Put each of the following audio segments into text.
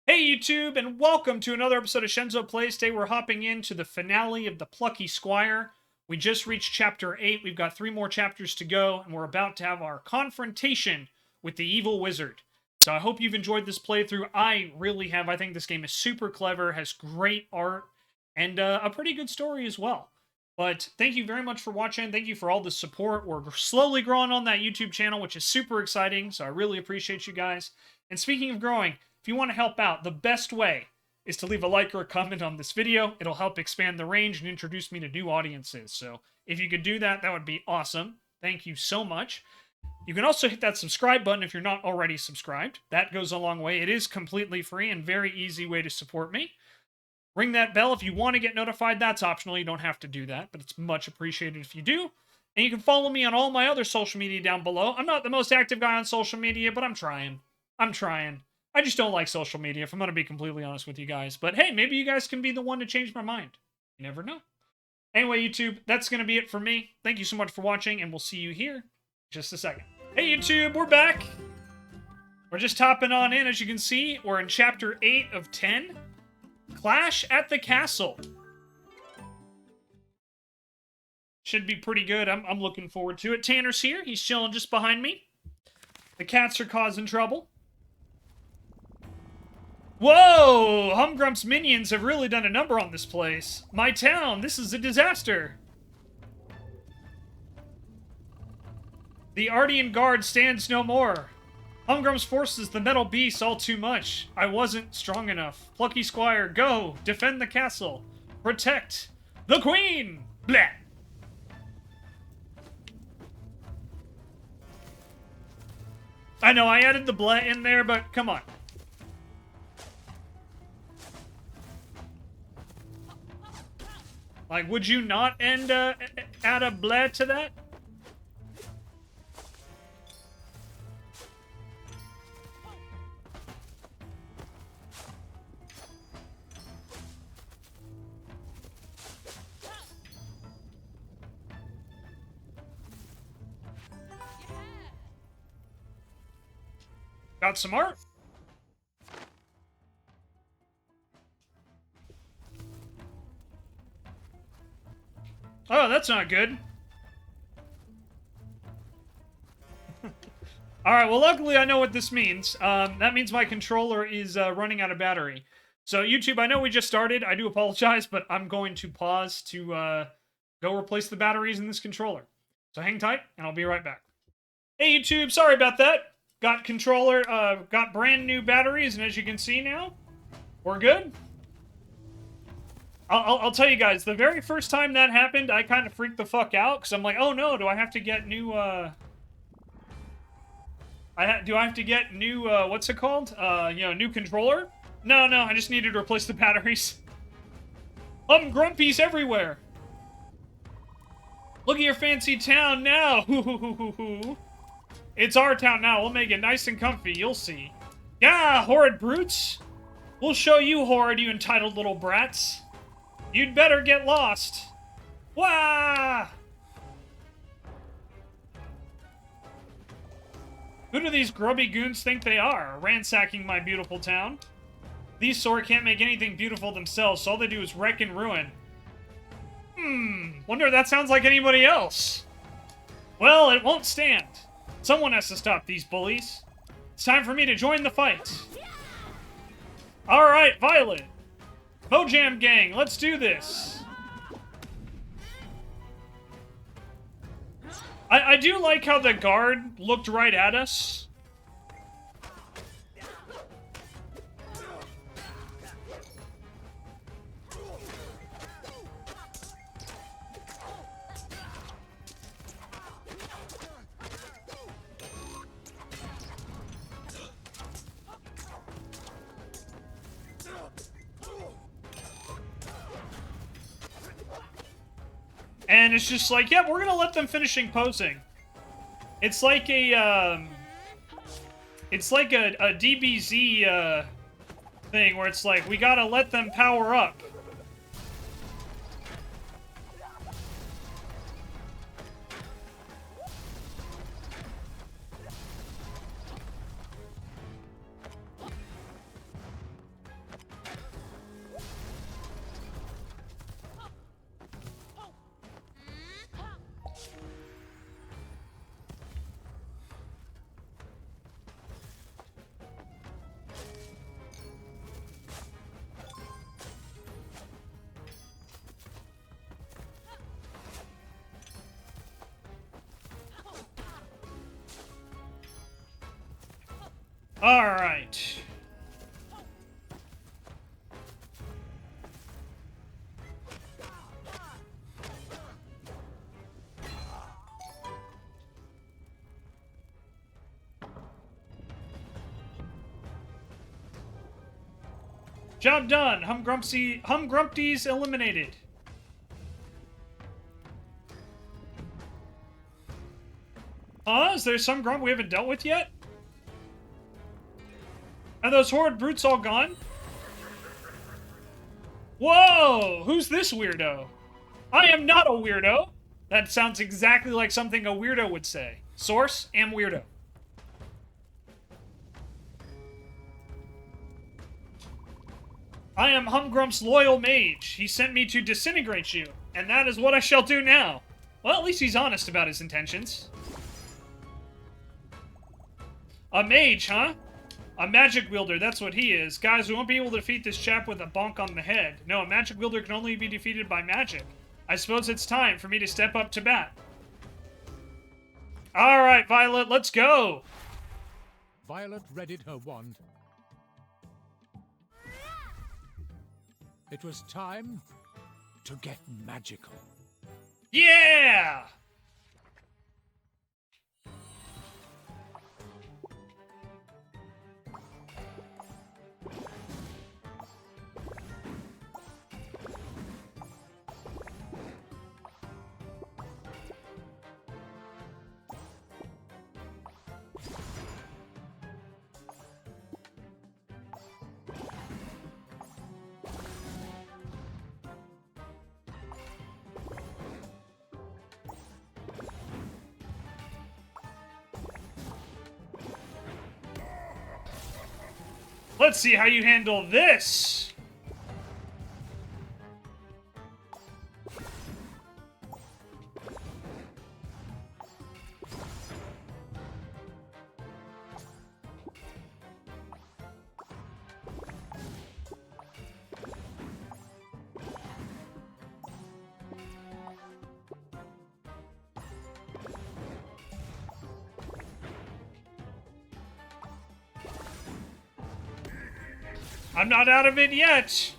Hey YouTube, and welcome to another episode of Shenzo Plays. Today we're hopping into the finale of the Plucky Squire. We just reached chapter 8. We've got 3 more chapters to go, and we're about to have our confrontation with the evil wizard. So I hope you've enjoyed this playthrough. I really have. I think this game is super clever, has great art, and a pretty good story as well. But thank you very much for watching. Thank you for all the support. We're slowly growing on that YouTube channel, which is super exciting, so I really appreciate you guys. And speaking of growing, if you want to help out, the best way is to leave a like or a comment on this video. It'll help expand the range and introduce me to new audiences. So if you could do that, that would be awesome. Thank you so much. You can also hit that subscribe button if you're not already subscribed. That goes a long way. It is completely free and very easy way to support me. Ring that bell if you want to get notified. That's optional. You don't have to do that, but it's much appreciated if you do. And you can follow me on all my other social media down below. I'm not the most active guy on social media, but I'm trying. I just don't like social media, if I'm going to be completely honest with you guys. But hey, maybe you guys can be the one to change my mind. You never know. Anyway, YouTube, that's going to be it for me. Thank you so much for watching, and we'll see you here in just a second. Hey, YouTube, we're back. We're just hopping on in. As you can see, we're in Chapter 8 of 10. Clash at the Castle. Should be pretty good. I'm looking forward to it. Tanner's here. He's chilling just behind me. The cats are causing trouble. Whoa! Humgrump's minions have really done a number on this place. My town, this is a disaster. The Ardian Guard stands no more. Humgrump's forces the metal beast all too much. I wasn't strong enough. Plucky Squire, go! Defend the castle. Protect the Queen! Blah! I know, I added the blah in there, but come on. Like, would you not add a bleh to that? Got some art? Oh, that's not good. Alright, well, luckily I know what this means. That means my controller is running out of battery. So, YouTube, I know we just started. I do apologize, but I'm going to pause to go replace the batteries in this controller. So hang tight, and I'll be right back. Hey, YouTube, sorry about that. Got brand new batteries, and as you can see now, we're good. I'll tell you guys, the very first time that happened, I kind of freaked the fuck out, because I'm like, oh no, do I have to get new, do I have to get new, what's it called? New controller? No, I just needed to replace the batteries. Grumpies everywhere! Look at your fancy town now! It's our town now, we'll make it nice and comfy, you'll see. Yeah, horrid brutes! We'll show you horrid, you entitled little brats. You'd better get lost. Wah! Who do these grubby goons think they are, ransacking my beautiful town? These sort can't make anything beautiful themselves, so all they do is wreck and ruin. Wonder if that sounds like anybody else. Well, it won't stand. Someone has to stop these bullies. It's time for me to join the fight. Alright, Violet. Mojam gang, let's do this! I do like how the guard looked right at us. And it's just like, yeah, we're gonna let them finishing posing. It's like a DBZ, thing where it's like, we gotta let them power up. Alright. Job done. Humgrumpty's eliminated. Huh? Is there some grump we haven't dealt with yet? Are those horrid brutes all gone? Whoa! Who's this weirdo? I am not a weirdo! That sounds exactly like something a weirdo would say. Source, am weirdo. I am Humgrump's loyal mage. He sent me to disintegrate you, and that is what I shall do now. Well, at least he's honest about his intentions. A mage, huh? A magic wielder, that's what he is. Guys, we won't be able to defeat this chap with a bonk on the head. No, a magic wielder can only be defeated by magic. I suppose it's time for me to step up to bat. Alright, Violet, let's go! Violet readied her wand. It was time to get magical. Yeah! Let's see how you handle this! I'm not out of it yet!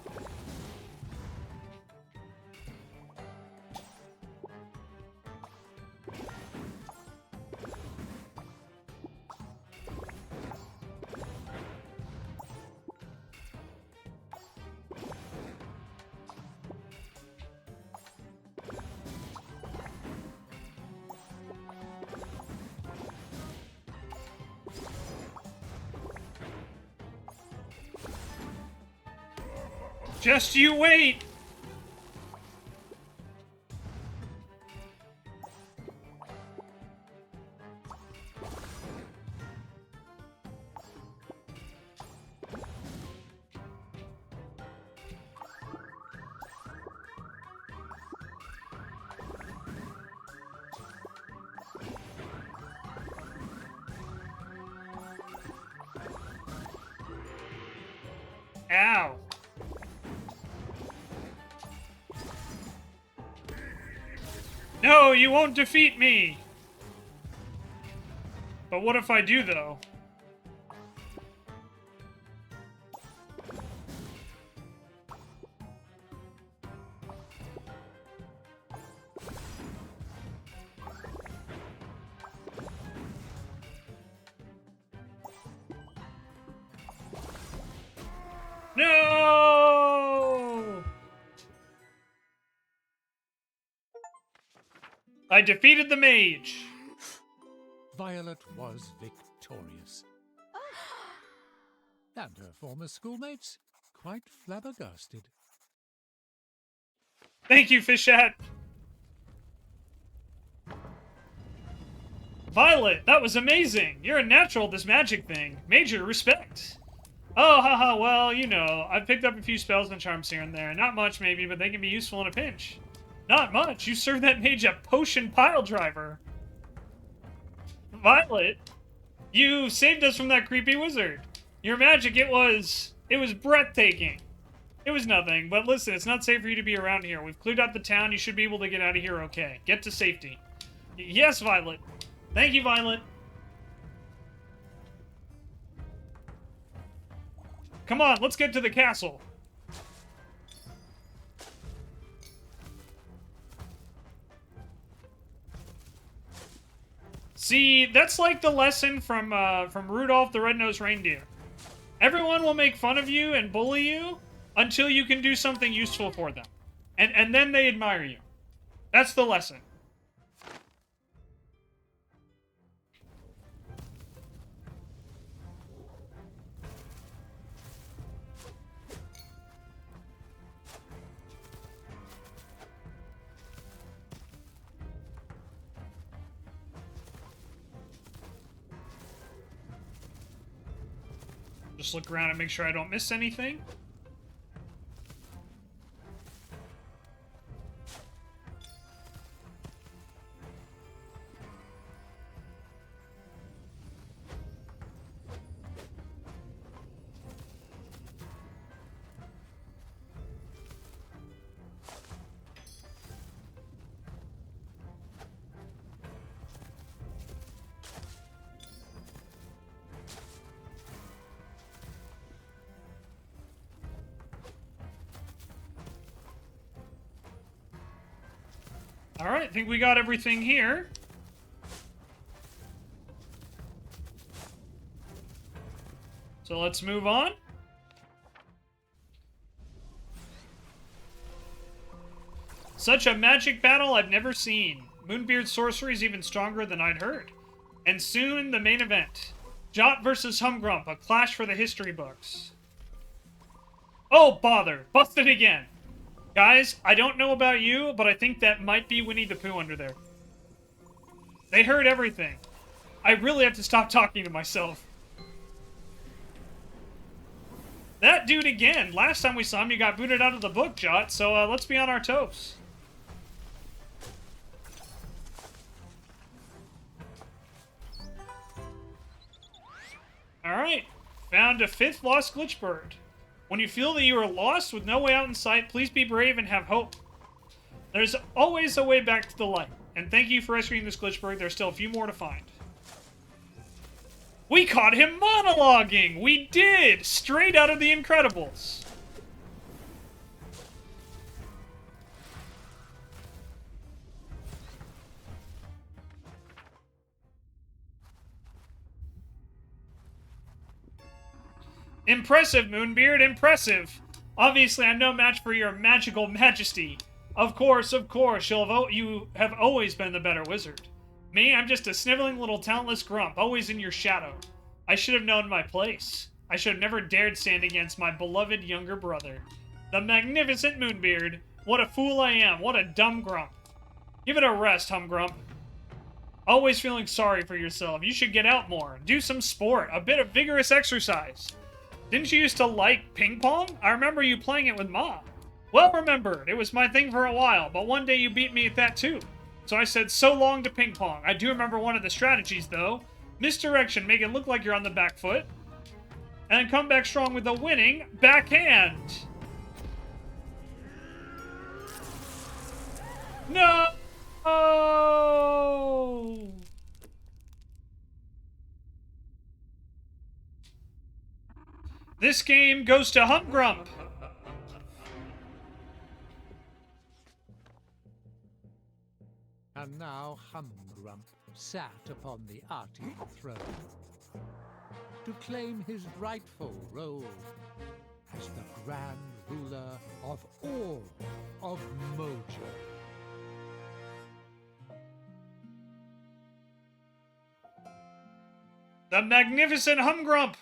Just you wait! Ow. No, you won't defeat me! But what if I do, though? No! I defeated the mage! Violet was victorious. And her former schoolmates quite flabbergasted. Thank you, Fishette! Violet, that was amazing! You're a natural at this magic thing. Major respect. Oh, haha, well, you know, I've picked up a few spells and charms here and there. Not much, maybe, but they can be useful in a pinch. Not much. You served that mage a potion pile driver. Violet, you saved us from that creepy wizard. Your magic, it was breathtaking. It was nothing, but listen, it's not safe for you to be around here. We've cleared out the town. You should be able to get out of here okay. Get to safety. Yes, Violet. Thank you, Violet. Come on, let's get to the castle. See, that's like the lesson from Rudolph the Red-Nosed Reindeer. Everyone will make fun of you and bully you until you can do something useful for them. And then they admire you. That's the lesson. Just look around and make sure I don't miss anything. Alright, I think we got everything here. So let's move on. Such a magic battle I've never seen. Moonbeard's sorcery is even stronger than I'd heard. And soon, the main event. Jot versus Humgrump, a clash for the history books. Oh, bother. Busted again. Guys, I don't know about you, but I think that might be Winnie the Pooh under there. They heard everything. I really have to stop talking to myself. That dude again. Last time we saw him, you got booted out of the book, Jot, so let's be on our toes. Alright. Found a 5th lost glitch bird. When you feel that you are lost with no way out in sight, please be brave and have hope. There's always a way back to the light. And thank you for rescuing this glitchberg. There's still a few more to find. We caught him monologuing! We did! Straight out of The Incredibles. Impressive, Moonbeard, impressive. Obviously, I'm no match for your magical majesty. Of course, you have always been the better wizard. Me, I'm just a sniveling little talentless grump, always in your shadow. I should have known my place. I should have never dared stand against my beloved younger brother. The magnificent Moonbeard. What a fool I am. What a dumb grump. Give it a rest, Humgrump. Always feeling sorry for yourself. You should get out more. Do some sport. A bit of vigorous exercise. Didn't you used to like ping pong? I remember you playing it with Mom. Well remembered. It was my thing for a while, but one day you beat me at that too. So I said so long to ping pong. I do remember one of the strategies though. Misdirection, make it look like you're on the back foot. And come back strong with a winning backhand. No! This game goes to Humgrump. And now Humgrump sat upon the Arctic throne to claim his rightful role as the grand ruler of all of Mojo. The magnificent Humgrump.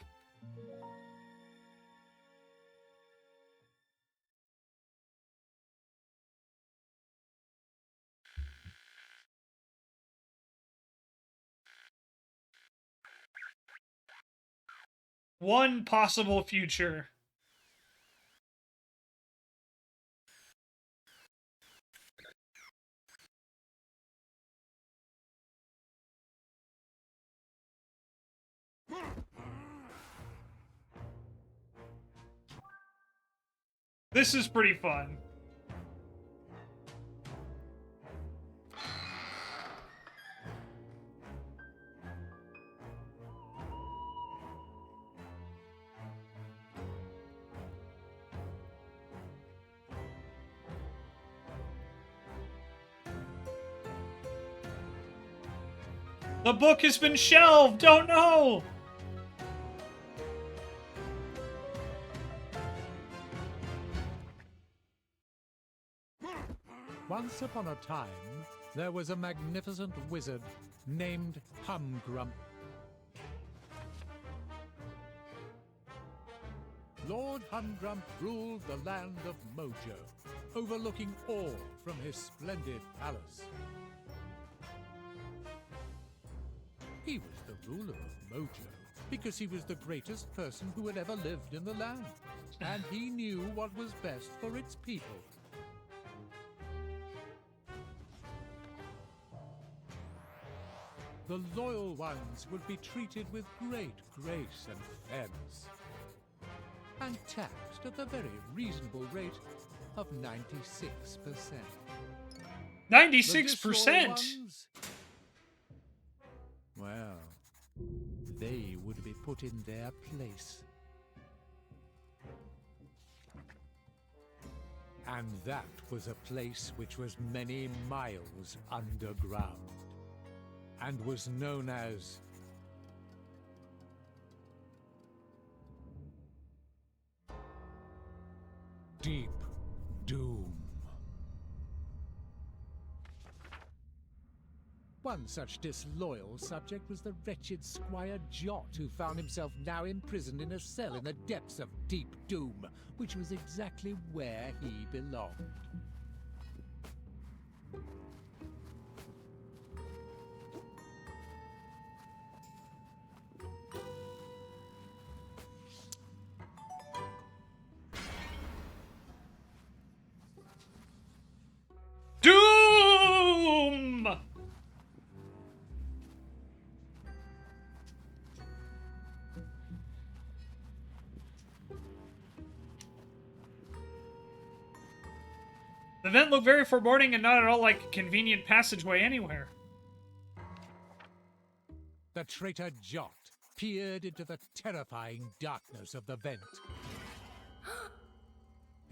One possible future. This is pretty fun. The book has been shelved! Oh no! Once upon a time, there was a magnificent wizard named Humgrump. Lord Humgrump ruled the land of Mojo, overlooking all from his splendid palace. He was the ruler of Mojo because he was the greatest person who had ever lived in the land, and he knew what was best for its people. The loyal ones would be treated with great grace and fairness, and taxed at the very reasonable rate of 96%. 96%? Well, they would be put in their place. And that was a place which was many miles underground, and was known as Deep Doom. One such disloyal subject was the wretched Squire Jot, who found himself now imprisoned in a cell in the depths of Deep Doom, which was exactly where he belonged. Doom! The vent looked very foreboding and not at all like a convenient passageway anywhere. The traitor Jot peered into the terrifying darkness of the vent,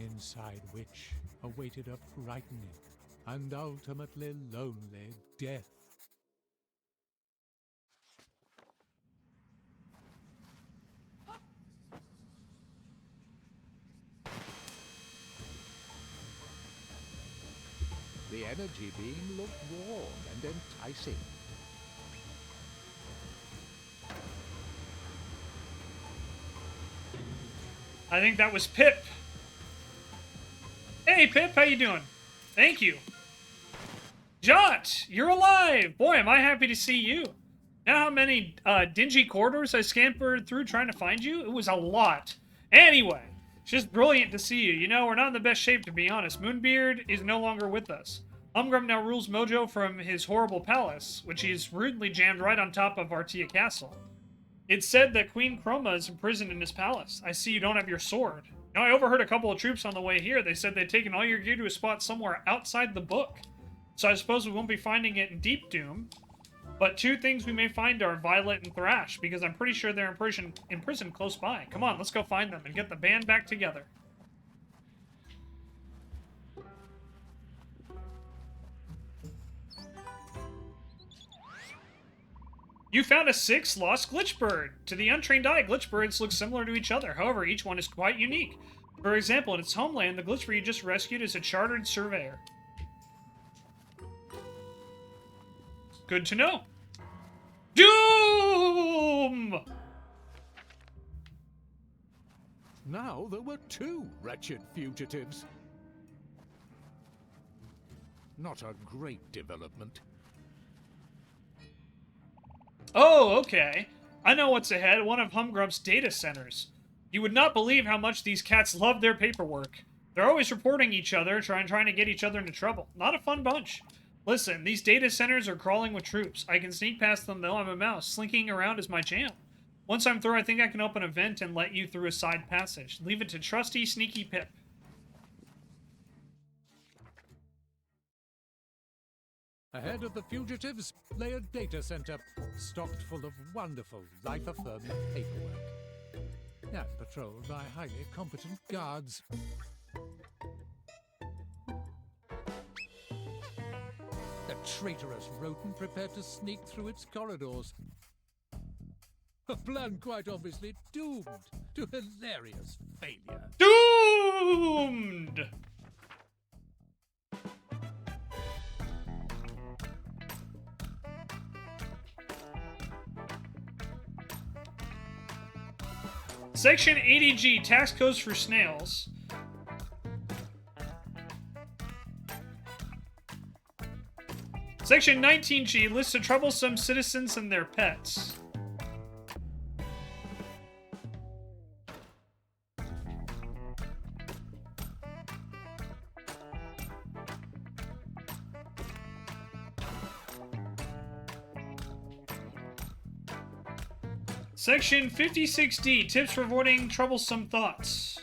inside which awaited a frightening and ultimately lonely death. The energy beam looked warm and enticing. I think that was Pip. Hey, Pip, how you doing? Thank you. Jot, you're alive! Boy, am I happy to see you. Know how many dingy corridors I scampered through trying to find you? It was a lot. Anyway, it's just brilliant to see you. You know, we're not in the best shape, to be honest. Moonbeard is no longer with us. Humgrum now rules Mojo from his horrible palace, which he's rudely jammed right on top of Artia Castle. It's said that Queen Chroma is imprisoned in his palace. I see you don't have your sword. Now, I overheard a couple of troops on the way here. They said they'd taken all your gear to a spot somewhere outside the book. So I suppose we won't be finding it in Deep Doom. But two things we may find are Violet and Thrash, because I'm pretty sure they're imprisoned close by. Come on, let's go find them and get the band back together. You found a 6th lost glitchbird. To the untrained eye, glitchbirds look similar to each other. However, each one is quite unique. For example, in its homeland, the glitchbird you just rescued is a chartered surveyor. Good to know. Doom! Now there were 2 wretched fugitives. Not a great development. Oh, okay. I know what's ahead. One of Humgrump's data centers. You would not believe how much these cats love their paperwork. They're always reporting each other, trying to get each other into trouble. Not a fun bunch. Listen, these data centers are crawling with troops. I can sneak past them, though. I'm a mouse. Slinking around is my jam. Once I'm through, I think I can open a vent and let you through a side passage. Leave it to trusty, sneaky Pip. Ahead of the fugitives lay a data center, stocked full of wonderful, life-affirming paperwork, and patrolled by highly competent guards. The traitorous rodent prepared to sneak through its corridors. A plan quite obviously doomed to hilarious failure. Doomed! Section 80G, tax codes for snails. Section 19G, lists of troublesome citizens and their pets. Section 56D, tips for avoiding troublesome thoughts.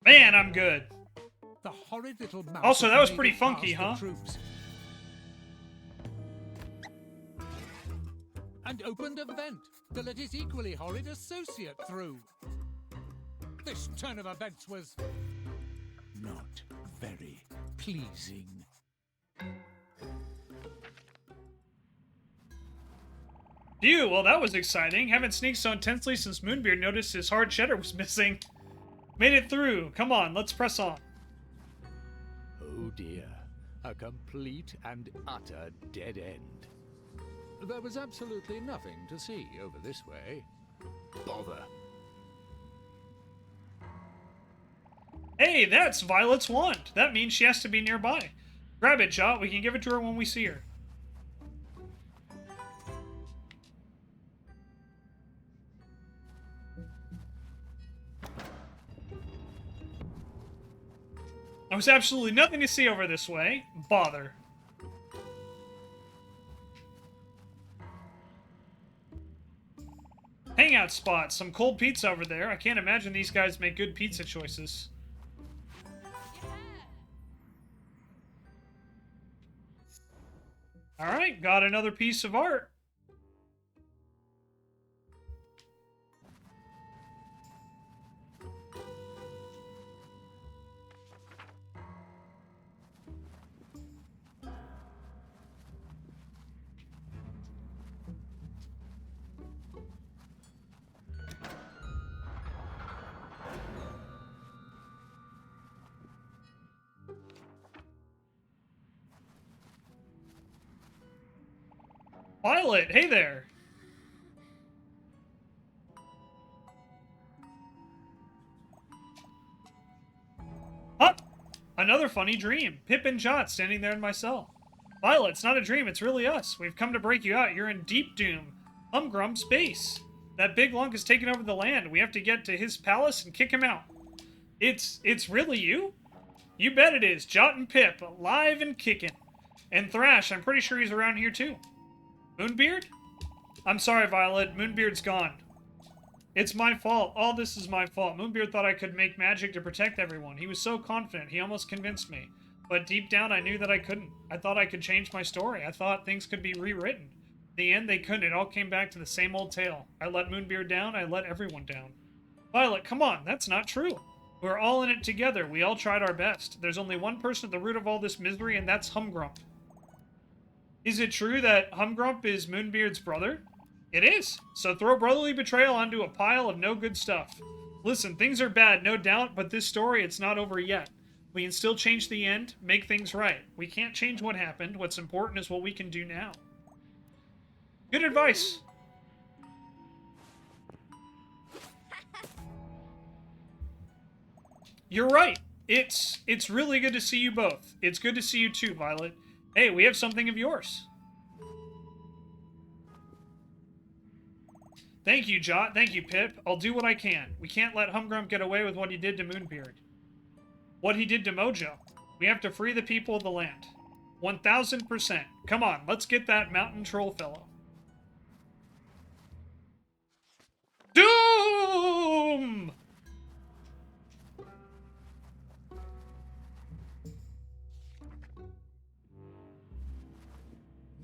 Man, I'm good. The horrid little mouse. Also, that was made pretty it funky, past the huh? troops. And opened a vent to let his equally horrid associate through. This turn of events was not very pleasing. Phew, well that was exciting. Haven't sneaked so intensely since Moonbeard noticed his hard cheddar was missing. Made it through. Come on, let's press on. Oh dear, a complete and utter dead end. There was absolutely nothing to see over this way. Bother. Hey, that's Violet's wand. That means she has to be nearby. Grab it, Jot. We can give it to her when we see her. There was absolutely nothing to see over this way. Bother. Hangout spot. Some cold pizza over there. I can't imagine these guys make good pizza choices. Alright, got another piece of art. Violet, hey there. Huh? Another funny dream. Pip and Jot standing there in my cell. Violet, it's not a dream, it's really us. We've come to break you out. You're in deep doom. Humgrump's base. That big lunk has taken over the land. We have to get to his palace and kick him out. It's really you? You bet it is. Jot and Pip, alive and kicking. And Thrash, I'm pretty sure he's around here too. Moonbeard? I'm sorry, Violet. Moonbeard's gone. It's my fault. All this is my fault. Moonbeard thought I could make magic to protect everyone. He was so confident. He almost convinced me. But deep down, I knew that I couldn't. I thought I could change my story. I thought things could be rewritten. In the end, they couldn't. It all came back to the same old tale. I let Moonbeard down. I let everyone down. Violet, come on. That's not true. We're all in it together. We all tried our best. There's only one person at the root of all this misery, and that's Humgrump. Is it true that Humgrump is Moonbeard's brother? It is. So throw brotherly betrayal onto a pile of no good stuff. Listen, things are bad, no doubt, but this story, it's not over yet. We can still change the end, make things right. We can't change what happened. What's important is what we can do now. Good advice. You're right. It's really good to see you both. It's good to see you too, Violet. Hey, we have something of yours. Thank you, Jot. Thank you, Pip. I'll do what I can. We can't let Humgrump get away with what he did to Moonbeard. What he did to Mojo. We have to free the people of the land. 1000%. Come on, let's get that mountain troll fellow. Doom!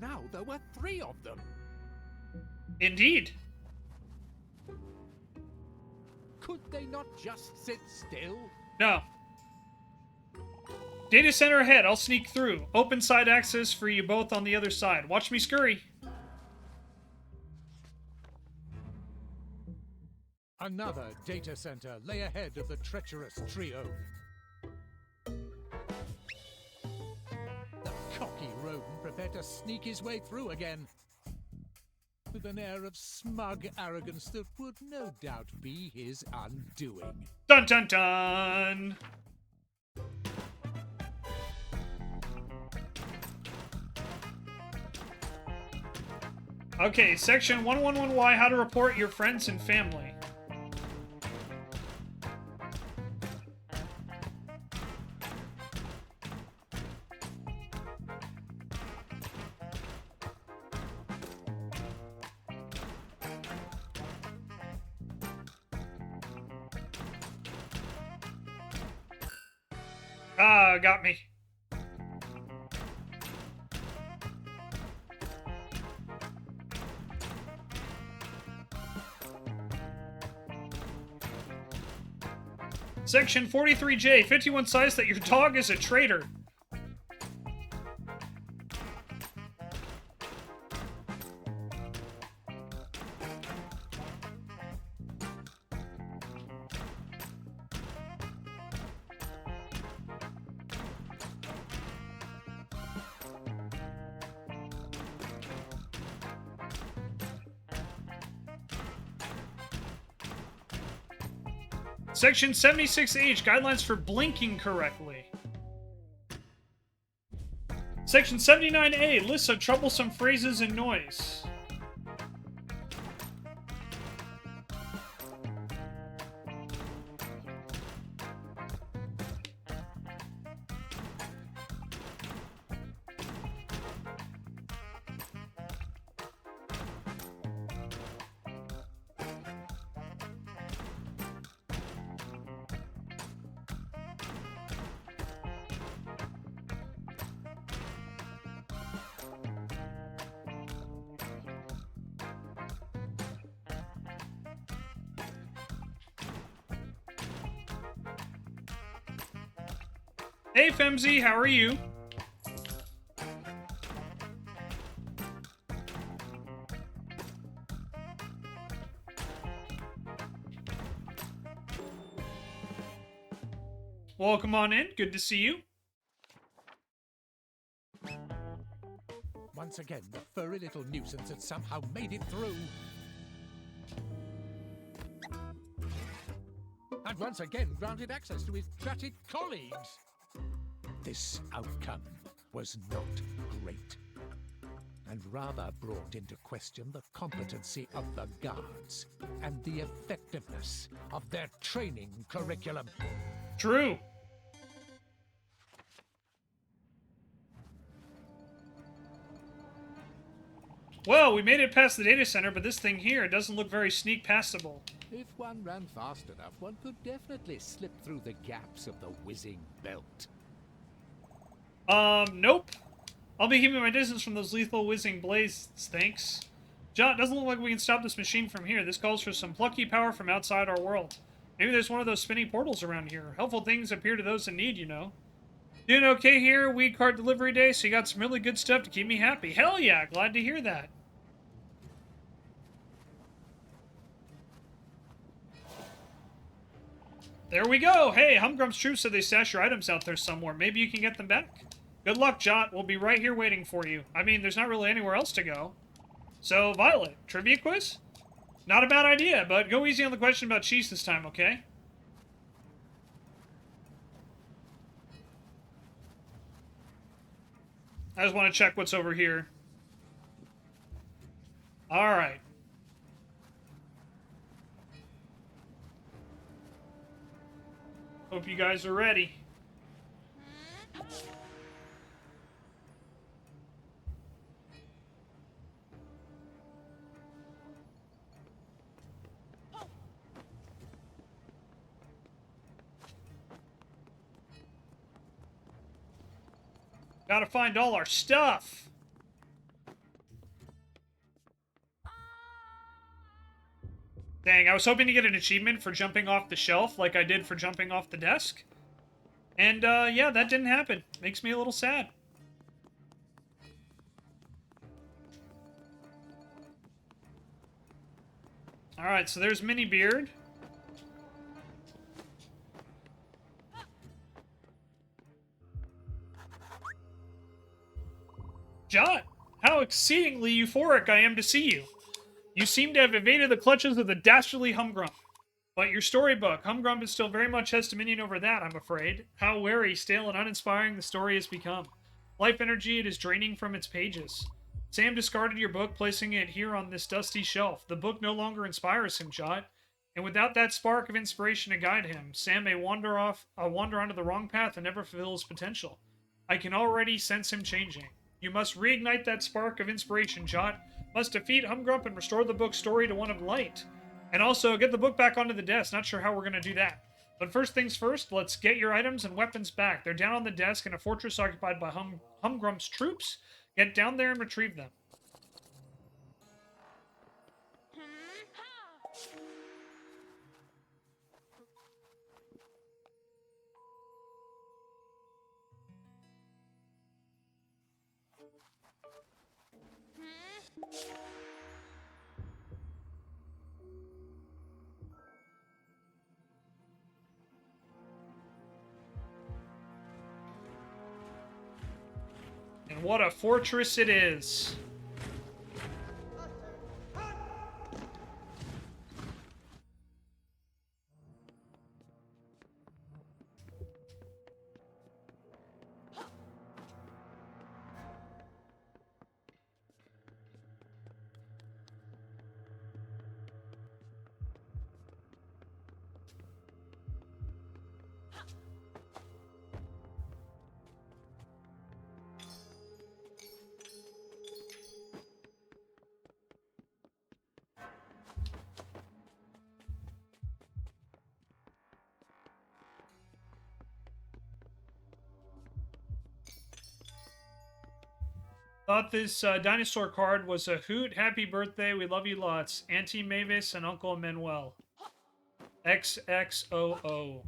Now there were 3 of them. Indeed. Could they not just sit still? No. Data center ahead. I'll sneak through. Open side access for you both on the other side. Watch me scurry. Another data center lay ahead of the treacherous trio. The cocky rodent prepared to sneak his way through again, with an air of smug arrogance that would no doubt be his undoing. Dun dun dun! Okay, section 111Y, how to report your friends and family. Ah, got me. Section 43J, 51 size that your dog is a traitor. Section 76H, guidelines for blinking correctly. Section 79A, lists of troublesome phrases and noise. Hey Femzy, how are you? Welcome on in, good to see you. Once again, the furry little nuisance had somehow made it through. And once again granted access to his dratted colleagues. This outcome was not great, and rather brought into question the competency of the guards and the effectiveness of their training curriculum. True. Well, we made it past the data center, but this thing here doesn't look very sneak passable. If one ran fast enough, one could definitely slip through the gaps of the whizzing belt. Nope. I'll be keeping my distance from those lethal whizzing blades, thanks. John, it doesn't look like we can stop this machine from here. This calls for some plucky power from outside our world. Maybe there's one of those spinning portals around here. Helpful things appear to those in need, you know. Doing okay here, weed card delivery day, so you got some really good stuff to keep me happy. Hell yeah, glad to hear that. There we go. Hey, Humgrump's troops said they stashed your items out there somewhere. Maybe you can get them back. Good luck, Jot. We'll be right here waiting for you. I mean, there's not really anywhere else to go. So, Violet, trivia quiz? Not a bad idea, but go easy on the question about cheese this time, okay? I just want to check what's over here. Alright. Hope you guys are ready. Gotta find all our stuff. Dang, I was hoping to get an achievement for jumping off the shelf like I did for jumping off the desk. And, yeah, that didn't happen. Makes me a little sad. Alright, so there's Mini Beard. Jot, how exceedingly euphoric I am to see you. You seem to have evaded the clutches of the dastardly Humgrump. But your storybook, Humgrump is still very much has dominion over that, I'm afraid. How weary, stale, and uninspiring the story has become. Life energy it is draining from its pages. Sam discarded your book, placing it here on this dusty shelf. The book no longer inspires him, Jot. And without that spark of inspiration to guide him, Sam may wander onto the wrong path and never fulfill his potential. I can already sense him changing. You must reignite that spark of inspiration, Jot. Must defeat Humgrump and restore the book's story to one of light. And also, get the book back onto the desk. Not sure how we're going to do that. But first things first, let's get your items and weapons back. They're down on the desk in a fortress occupied by Humgrump's troops. Get down there and retrieve them. And what a fortress it is. Thought this dinosaur card was a hoot. Happy birthday. We love you lots. Auntie Mavis and Uncle Manuel. XXOO.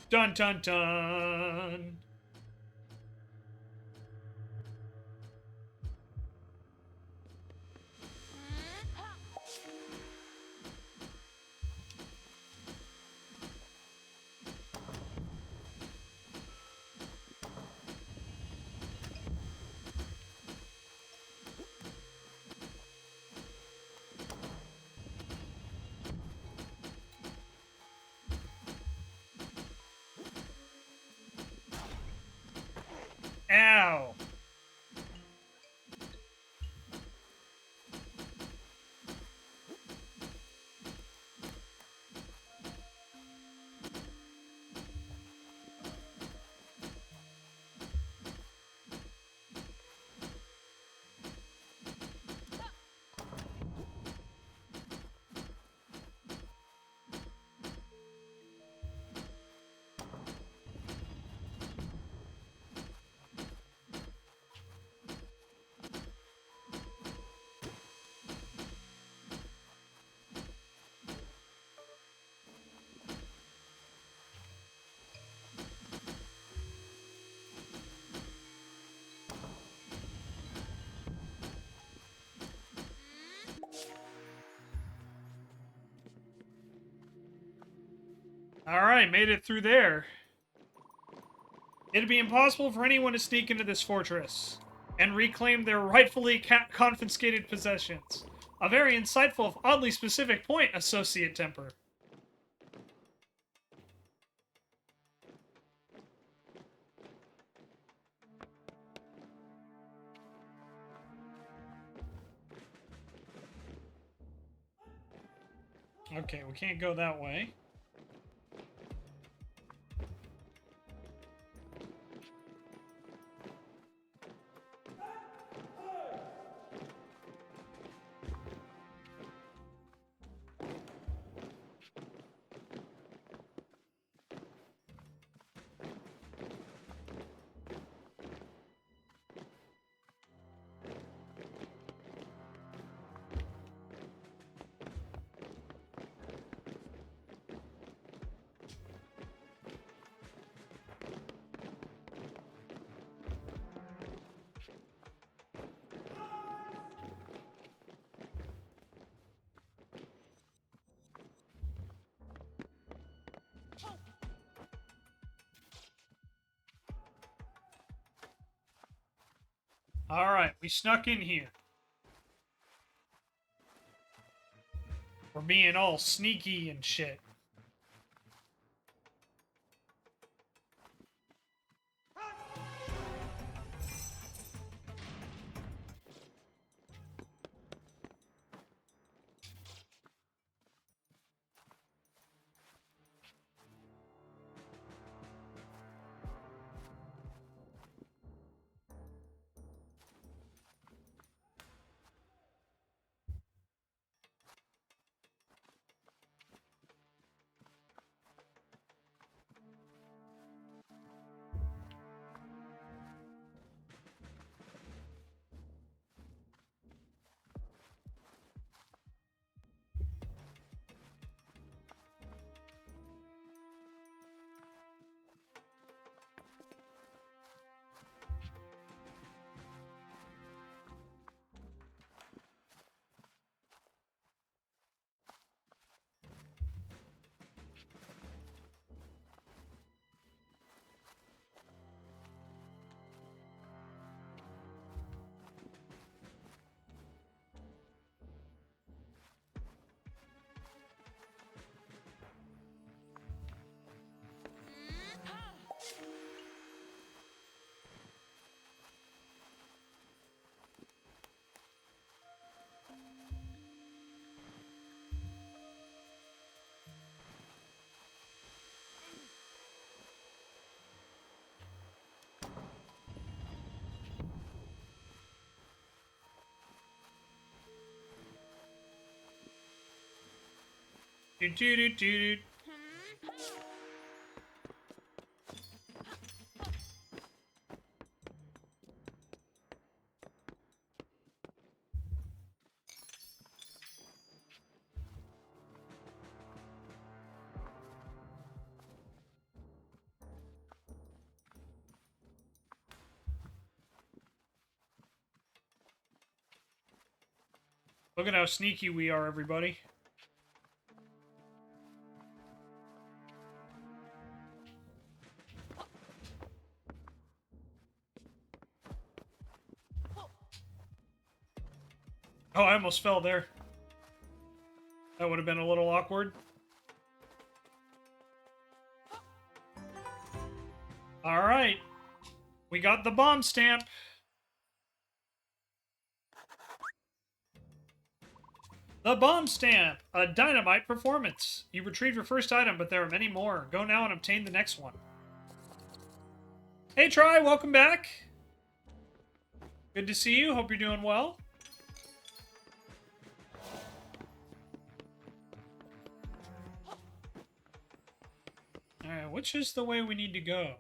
Dun dun dun. Alright, made it through there. It'd be impossible for anyone to sneak into this fortress and reclaim their rightfully confiscated possessions. A very insightful, oddly specific point, Associate Temper. Okay, we can't go that way. Alright, we snuck in here. We're being all sneaky and shit. Do do do do do. Look at how sneaky we are, everybody. Oh, I almost fell there. That would have been a little awkward. Alright. We got the bomb stamp. The bomb stamp! A dynamite performance. You retrieved your first item, but there are many more. Go now and obtain the next one. Hey, Try, welcome back. Good to see you. Hope you're doing well. Alright, which is the way we need to go?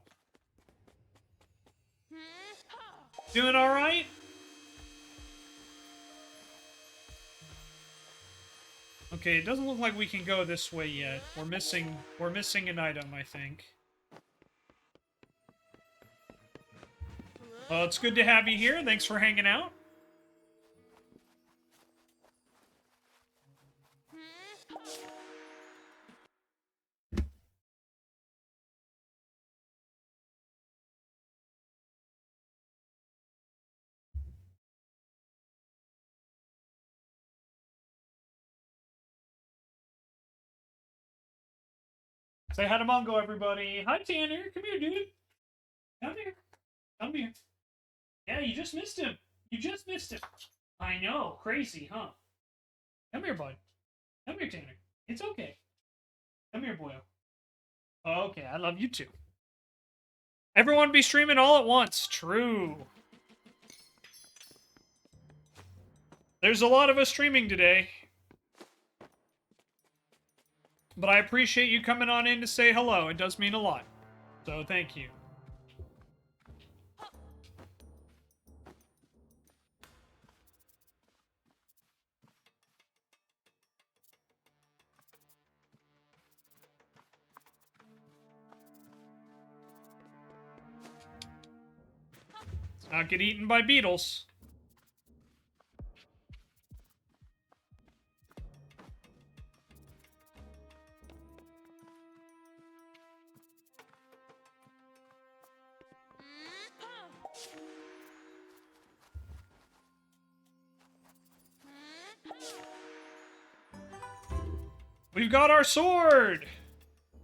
Doing alright? Okay, it doesn't look like we can go this way yet. We're missing an item, I think. Well, it's good to have you here. Thanks for hanging out. Say hi to Mongo, everybody. Hi, Tanner. Come here, dude. Come here. Come here. Yeah, you just missed him. You just missed him. I know. Crazy, huh? Come here, bud. Come here, Tanner. It's okay. Come here, boyo. Okay, I love you too. Everyone be streaming all at once. True. There's a lot of us streaming today. But I appreciate you coming on in to say hello. It does mean a lot. So thank you. Let's not get eaten by beetles. We've got our sword!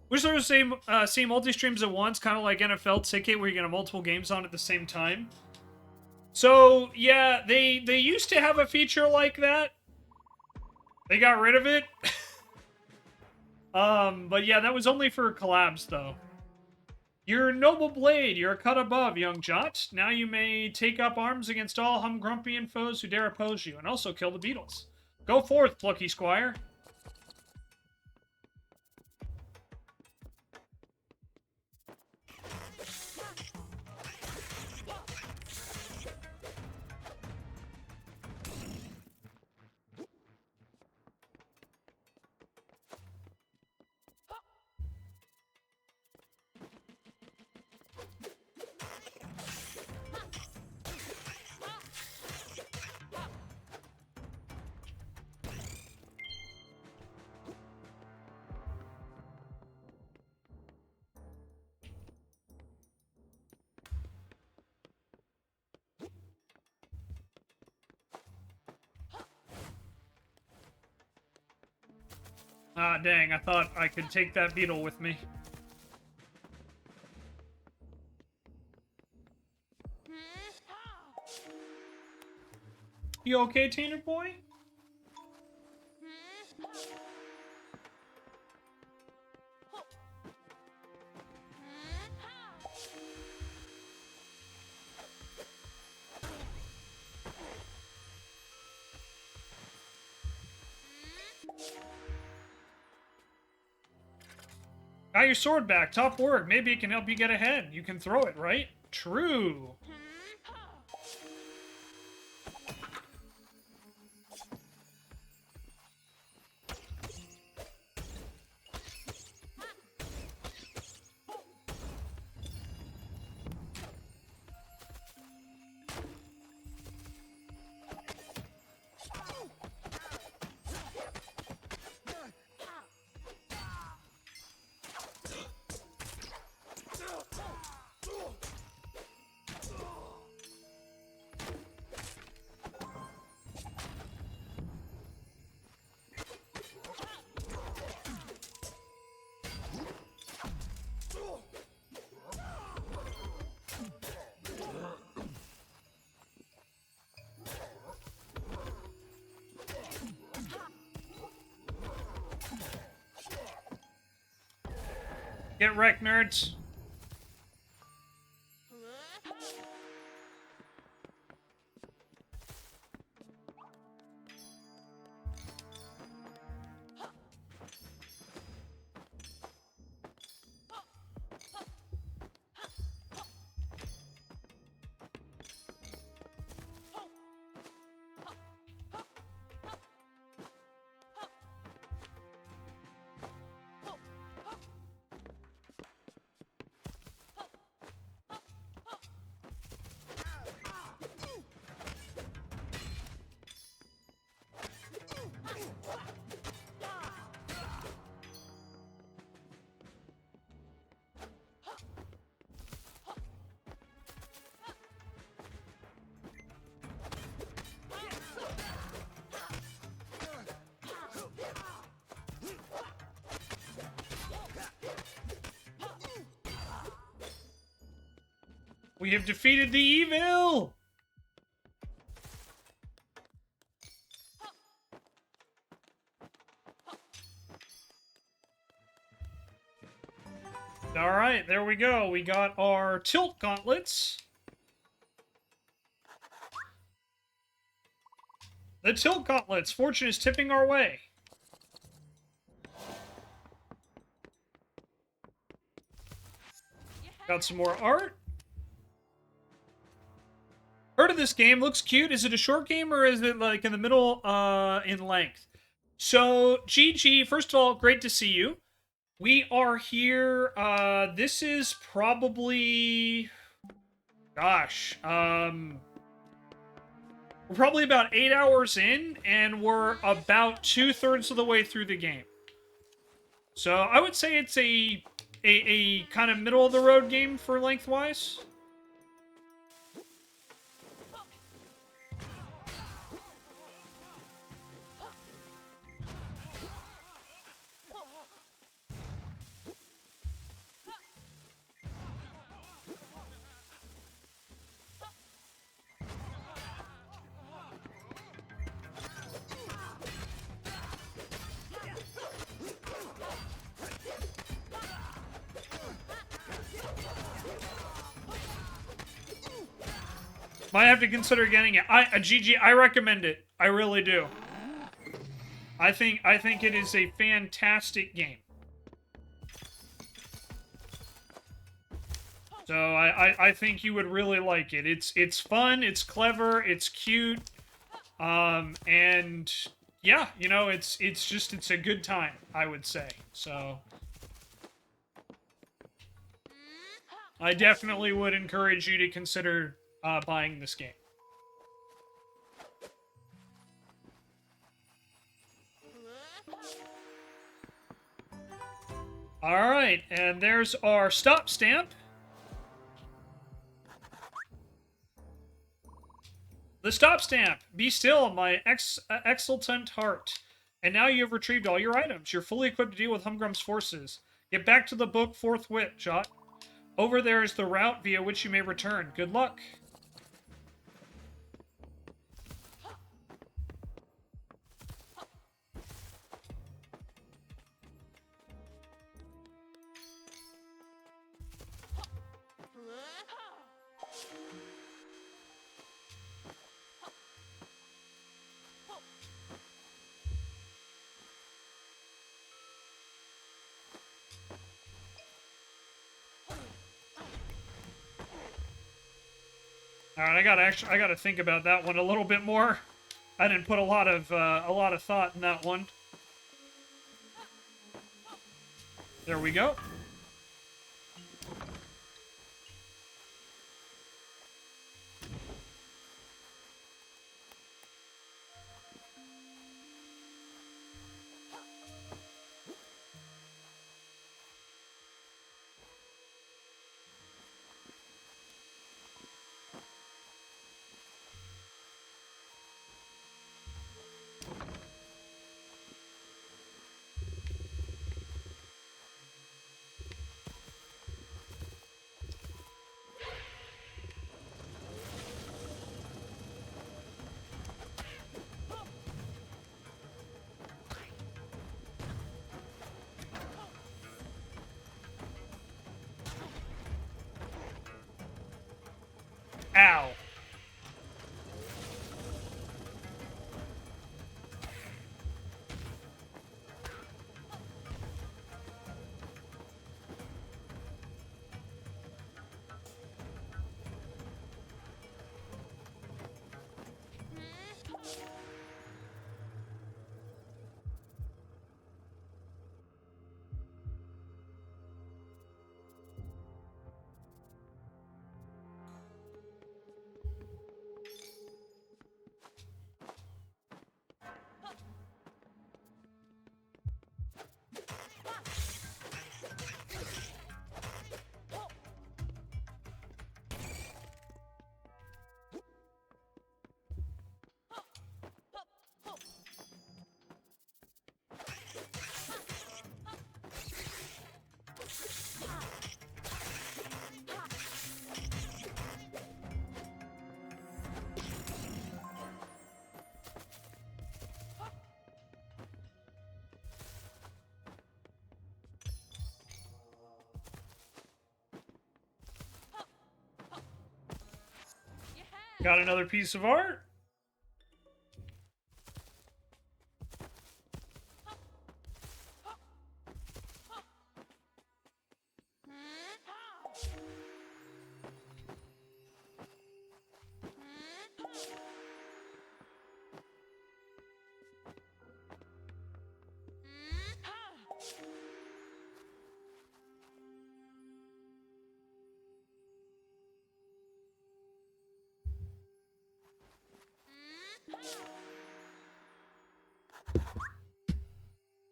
Wish there was see multi-streams at once, kind of like NFL Ticket, where you can have multiple games on at the same time. So, yeah, they used to have a feature like that. They got rid of it. But yeah, that was only for collabs, though. Your noble blade, you're a cut above, young Jot. Now you may take up arms against all humgrumpian foes who dare oppose you, and also kill the beetles. Go forth, Plucky Squire. Ah, dang, I thought I could take that beetle with me. You okay, Tanner boy? Got your sword back. Top work. Maybe it can help you get ahead. You can throw it, right? True. Get wrecked, nerds. We have defeated the evil! Alright, there we go. We got our tilt gauntlets. The tilt gauntlets. Fortune is tipping our way. Got some more art. Heard of this game. Looks cute. Is it a short game or is it like in the middle in length? So, GG, first of all, great to see you. We are here. This is probably... Gosh. We're probably about 8 hours in, and we're about 2/3 of the way through the game. So, I would say it's a kind of middle-of-the-road game for lengthwise. Might have to consider getting it. GG, I recommend it. I really do. I think it is a fantastic game. So I think you would really like it. It's fun, it's clever, it's cute, and yeah, you know, it's a good time, I would say. So I definitely would encourage you to consider buying this game. Alright, and there's our stop stamp. The stop stamp! Be still, my exultant heart. And now you have retrieved all your items. You're fully equipped to deal with Humgrum's forces. Get back to the book forthwith, Jot. Over there is the route via which you may return. Good luck. All right, I gotta think about that one a little bit more. I didn't put a lot of thought in that one. There we go. Got another piece of art.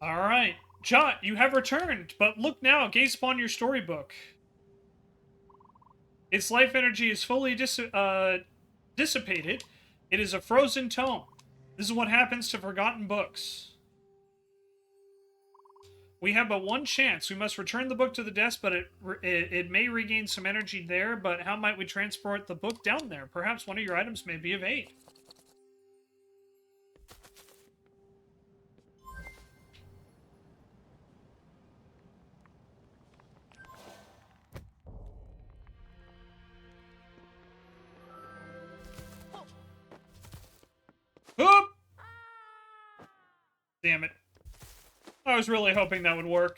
All right. Jot, you have returned, but look now, gaze upon your storybook. Its life energy is fully dissipated. It is a frozen tome. This is what happens to forgotten books. We have but one chance. We must return the book to the desk, but it may regain some energy there, but how might we transport the book down there? Perhaps one of your items may be of aid. Oop! Damn it. I was really hoping that would work.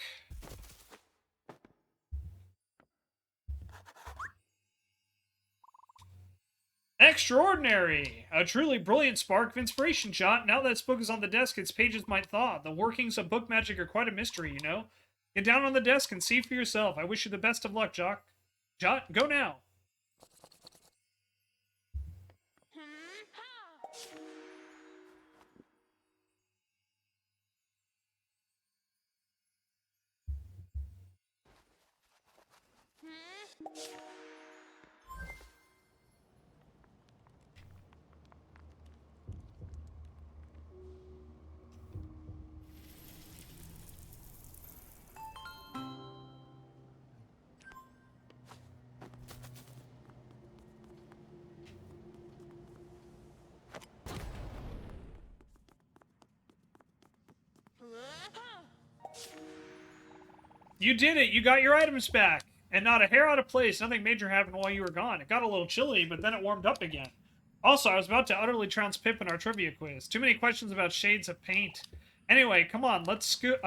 Extraordinary! A truly brilliant spark of inspiration, Jot. Now that this book is on the desk, its pages might thaw. The workings of book magic are quite a mystery, you know. Get down on the desk and see for yourself. I wish you the best of luck, Jot. Jot, go now. You did it! You got your items back! And not a hair out of place. Nothing major happened while you were gone. It got a little chilly, but then it warmed up again. Also, I was about to utterly trounce Pip in our trivia quiz. Too many questions about shades of paint. Anyway, come on, let's scoot.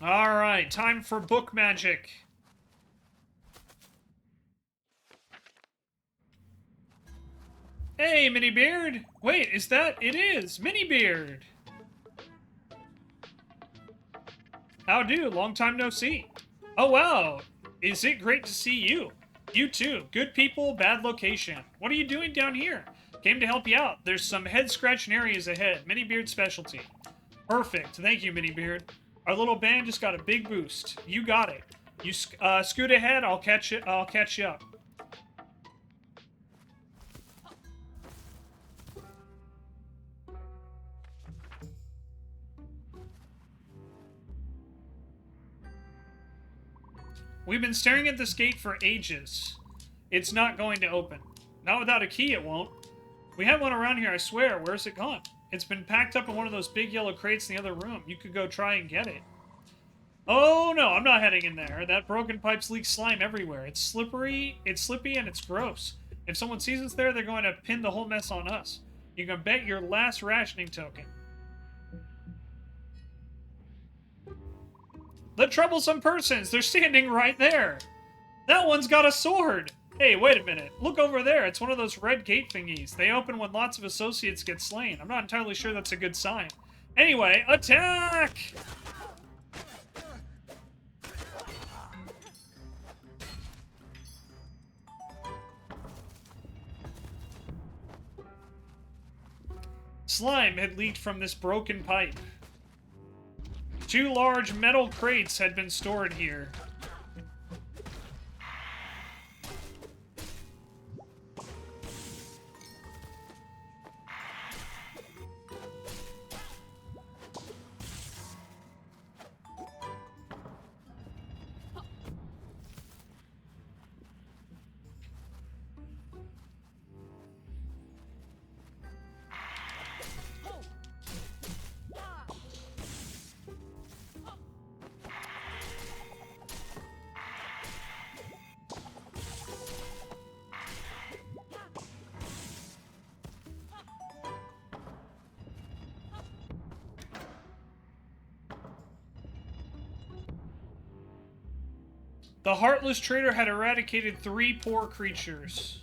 Alright, time for book magic. Hey, Mini Beard! Wait, is that? It is! Mini Beard! How do? Long time no see. Oh, wow! Is it great to see you? You too. Good people, bad location. What are you doing down here? Came to help you out. There's some head-scratching areas ahead. Mini Beard's specialty. Perfect. Thank you, Mini Beard. Our little band just got a big boost. You got it. You scoot ahead. I'll catch you up. We've been staring at this gate for ages. It's not going to open. Not without a key, it won't. We have one around here, I swear. Where's it gone? It's been packed up in one of those big yellow crates in the other room. You could go try and get it. Oh, no, I'm not heading in there. That broken pipes leak slime everywhere. It's slippery, it's slippy, and it's gross. If someone sees us there, they're going to pin the whole mess on us. You can bet your last rationing token. The troublesome persons! They're standing right there! That one's got a sword! Hey, wait a minute. Look over there. It's one of those red gate thingies. They open when lots of associates get slain. I'm not entirely sure that's a good sign. Anyway, attack! Slime had leaked from this broken pipe. 2 large metal crates had been stored here. The heartless traitor had eradicated 3 poor creatures.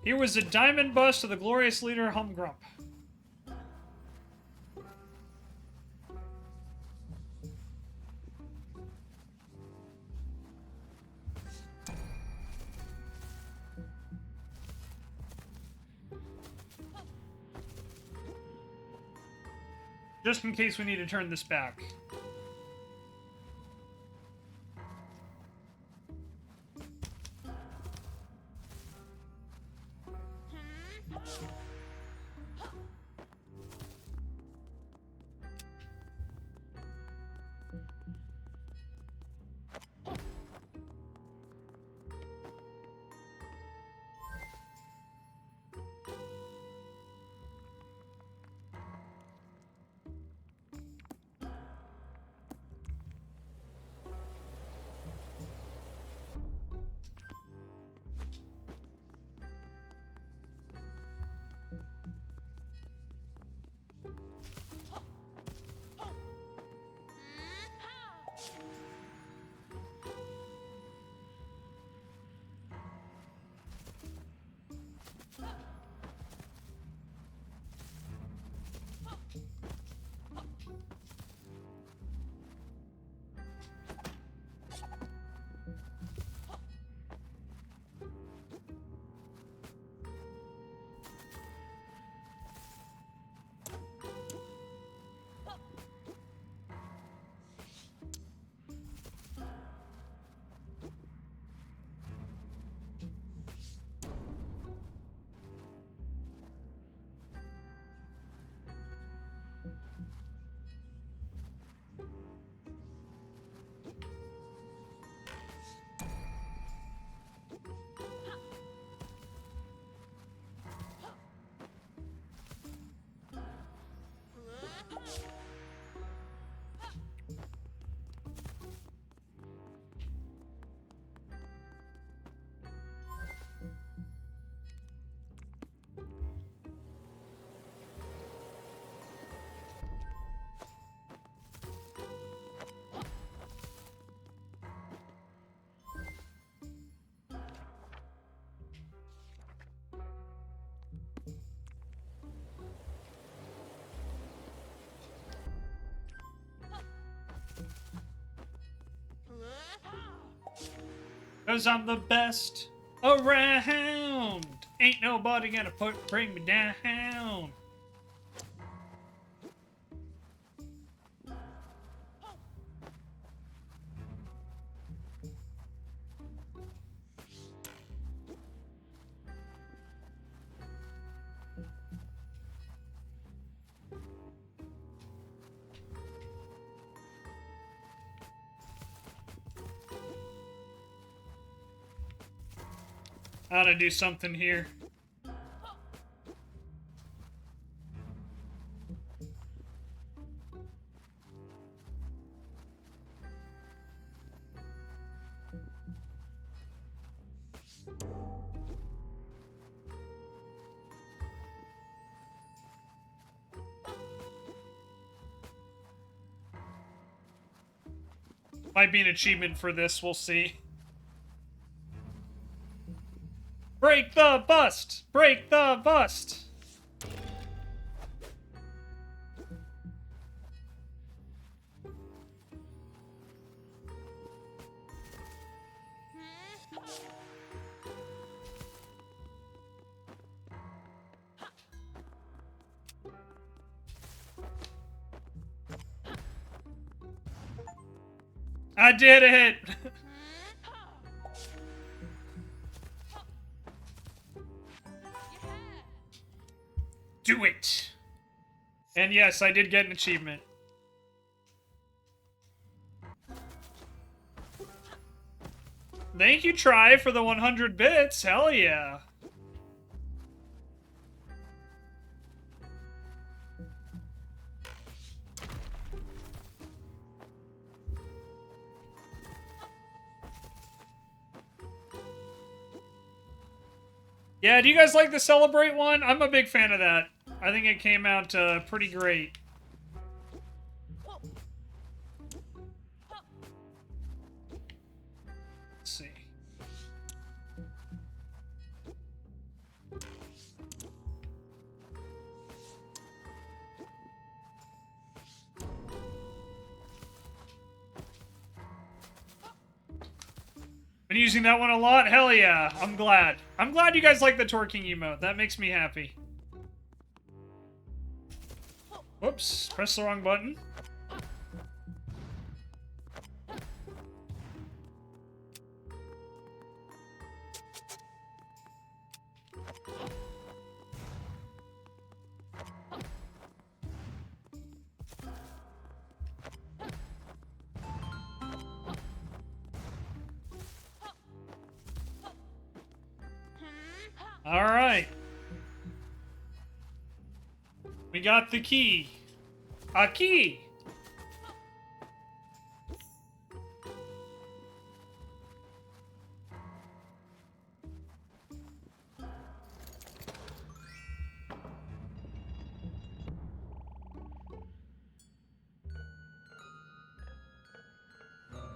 Here was a diamond bust of the glorious leader Humgrump. Just in case we need to turn this back. Cause I'm the best around. Ain't nobody gonna bring me down. I gotta do something here. Might be an achievement for this, we'll see. Break the bust! Break the bust! I did it! Do it! And yes, I did get an achievement. Thank you, Try, for the 100 bits. Hell yeah. Yeah, do you guys like the Celebrate one? I'm a big fan of that. I think it came out pretty great. Let's see. Been using that one a lot? Hell yeah, I'm glad. I'm glad you guys like the twerking emote. That makes me happy. Whoops, press the wrong button. All right. We got the key. A key!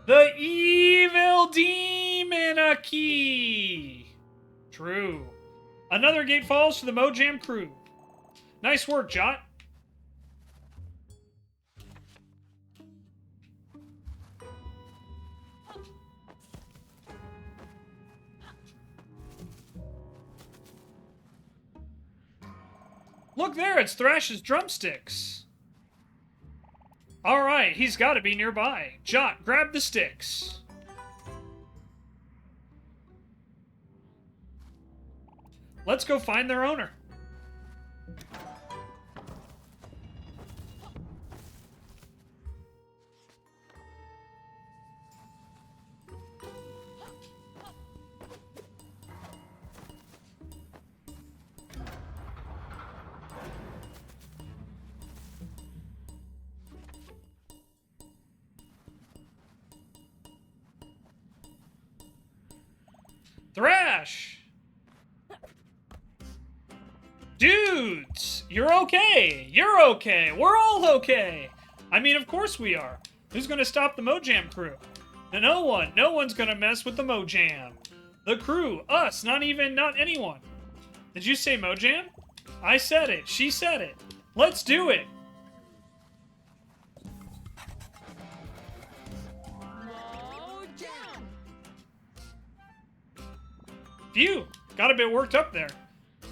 The evil demon, a key! True. Another gate falls to the Mojam crew. Nice work, Jot. Look there, it's Thrash's drumsticks. Alright, he's got to be nearby. Jot, grab the sticks. Let's go find their owner. Thrash! Dudes! You're okay! You're okay! We're all okay! I mean, of course we are. Who's gonna stop the Mojam crew? No one. No one's gonna mess with the Mojam. The crew. Us. Not anyone. Did you say Mojam? I said it. She said it. Let's do it! Phew! Got a bit worked up there.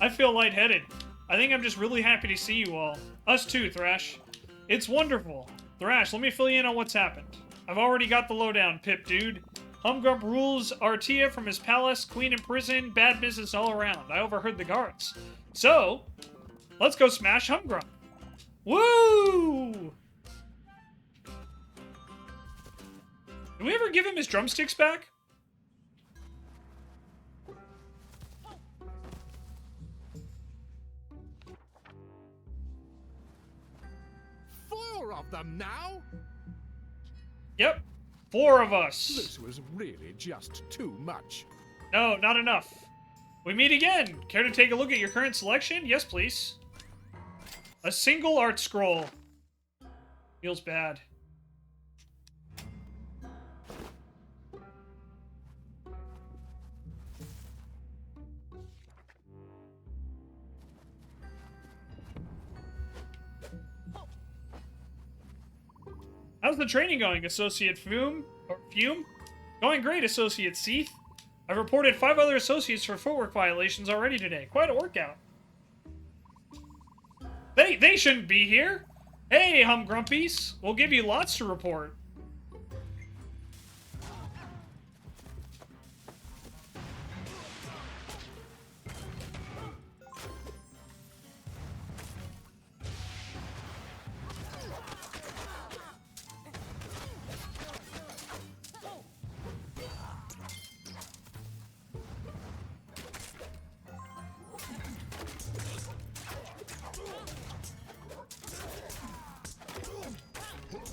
I feel lightheaded. I think I'm just really happy to see you all. Us too, Thrash. It's wonderful. Thrash, let me fill you in on what's happened. I've already got the lowdown, Pip dude. Humgrump rules Artia from his palace, Queen in prison, bad business all around. I overheard the guards. So, let's go smash Humgrump. Woo! Did we ever give him his drumsticks back? Of them now? Yep. 4 of us. This was really just too much. No, not enough. We meet again. Care to take a look at your current selection? Yes, please. A single art scroll. Feels bad. How's the training going, Associate Fume? Going great, Associate Seath. I've reported 5 other associates for footwork violations already today. Quite a workout. They shouldn't be here. Hey, Humgrumpies. We'll give you lots to report.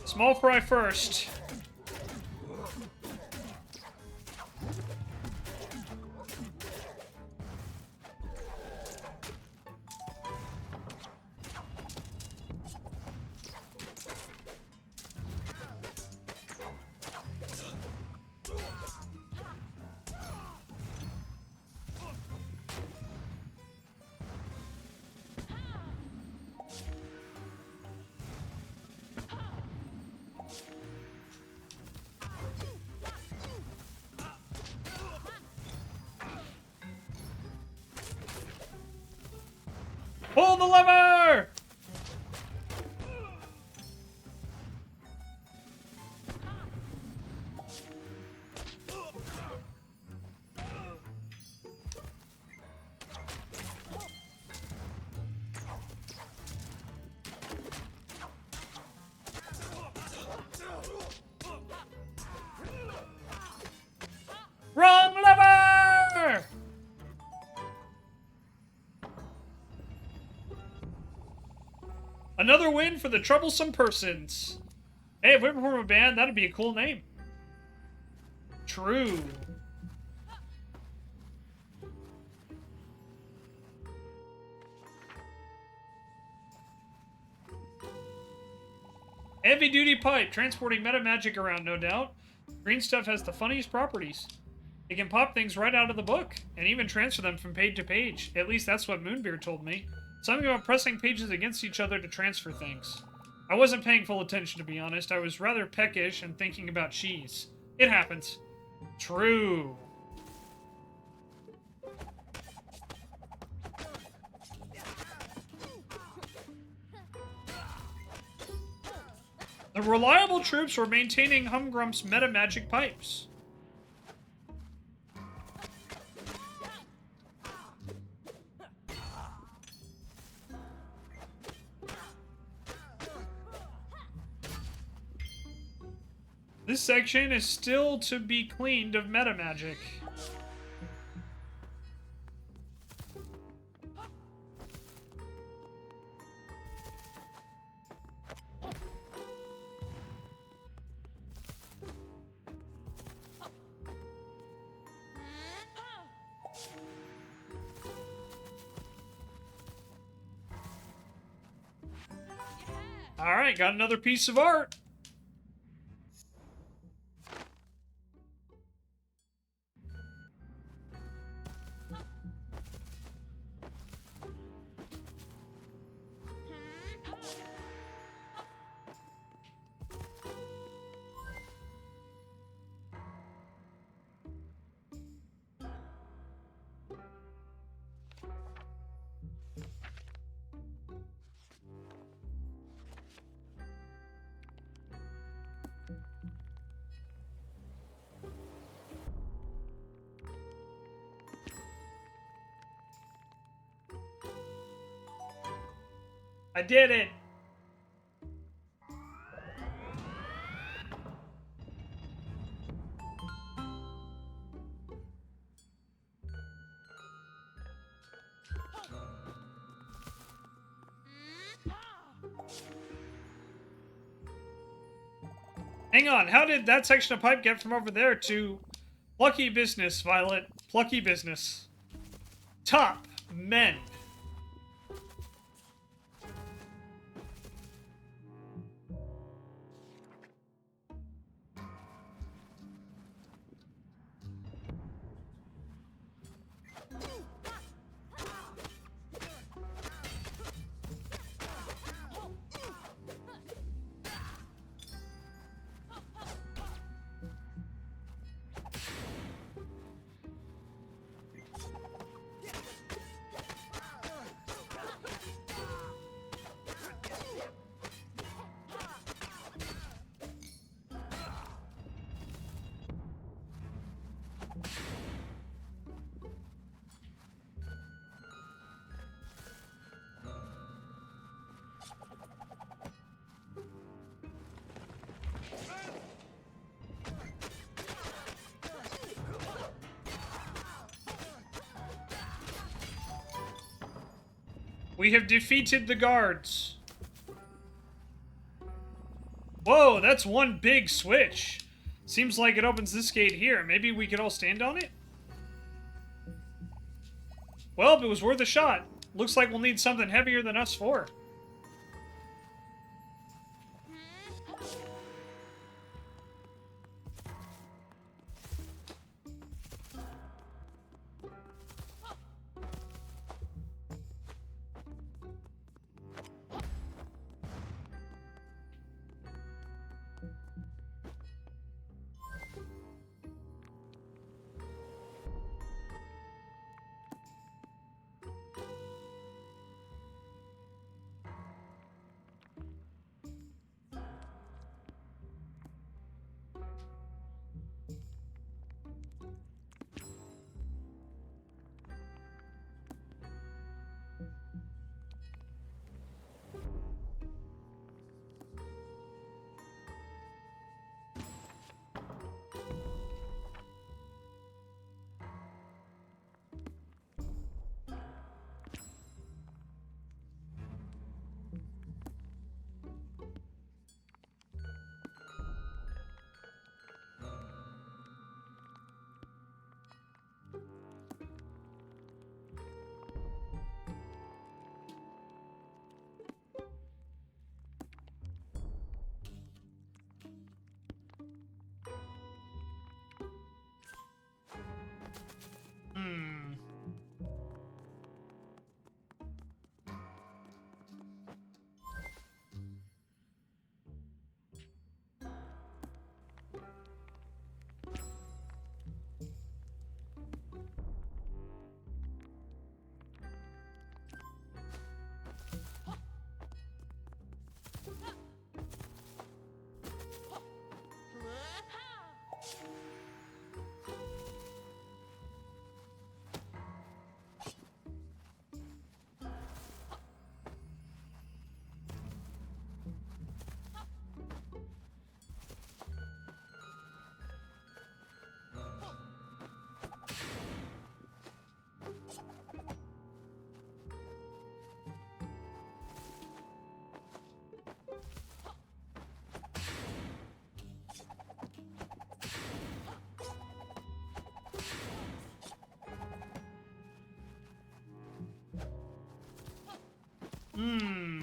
Small fry first. Pull the lever! Wrong lever! Another win for the Troublesome Persons. Hey, if we ever form a band, that'd be a cool name. True. Heavy-duty pipe, transporting meta magic around, no doubt. Green stuff has the funniest properties. It can pop things right out of the book, and even transfer them from page to page. At least that's what Moonbeard told me. Something about pressing pages against each other to transfer things. I wasn't paying full attention, to be honest. I was rather peckish and thinking about cheese. It happens. True. The reliable troops were maintaining Humgrump's meta magic pipes. This section is still to be cleaned of meta magic. Alright, got another piece of art. I did it! Hang on, how did that section of pipe get from over there to... Plucky business, Violet. Plucky business. Top men. We have defeated the guards. Whoa, that's one big switch. Seems like it opens this gate here. Maybe we could all stand on it? Well, it was worth a shot. Looks like we'll need something heavier than us four. Hmm. Hmm.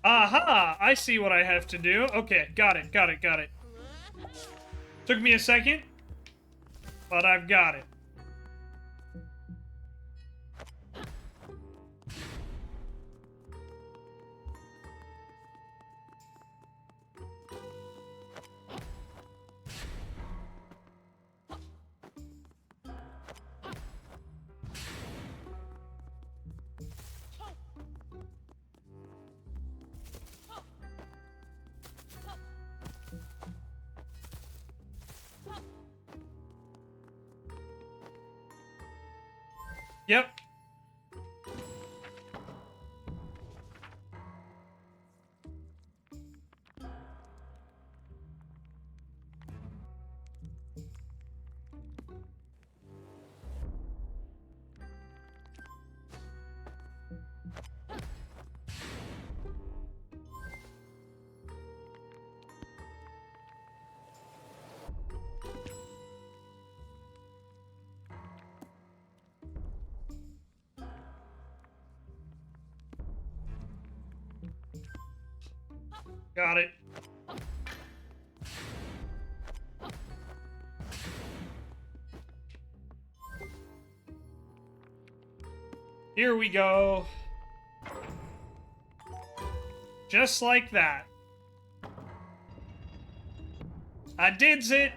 Aha! I see what I have to do. Okay, got it, got it, got it. Took me a second, but I've got it. Yep. Got it. Here we go. Just like that. I dids it.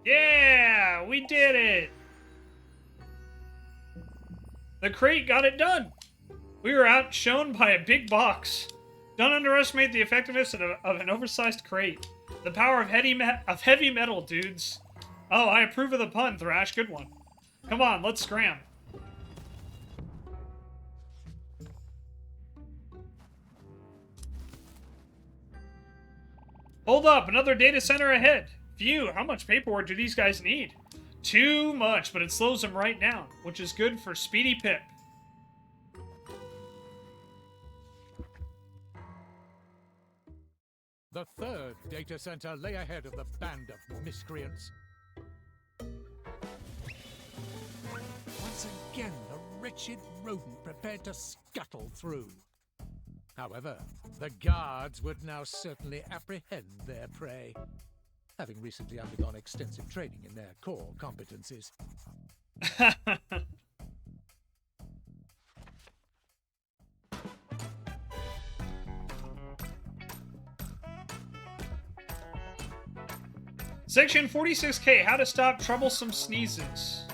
Yeah, we did it! The crate got it done! We were outshone by a big box. Don't underestimate the effectiveness of an oversized crate. The power of heavy metal, dudes. Oh, I approve of the pun, Thrash. Good one. Come on, let's scram. Hold up, another data center ahead. Phew, how much paperwork do these guys need? Too much, but it slows them right down, which is good for Speedy Pip. The third data center lay ahead of the band of miscreants. Once again, the wretched rodent prepared to scuttle through. However, the guards would now certainly apprehend their prey, having recently undergone extensive training in their core competencies. Section 46K, how to stop troublesome sneezes.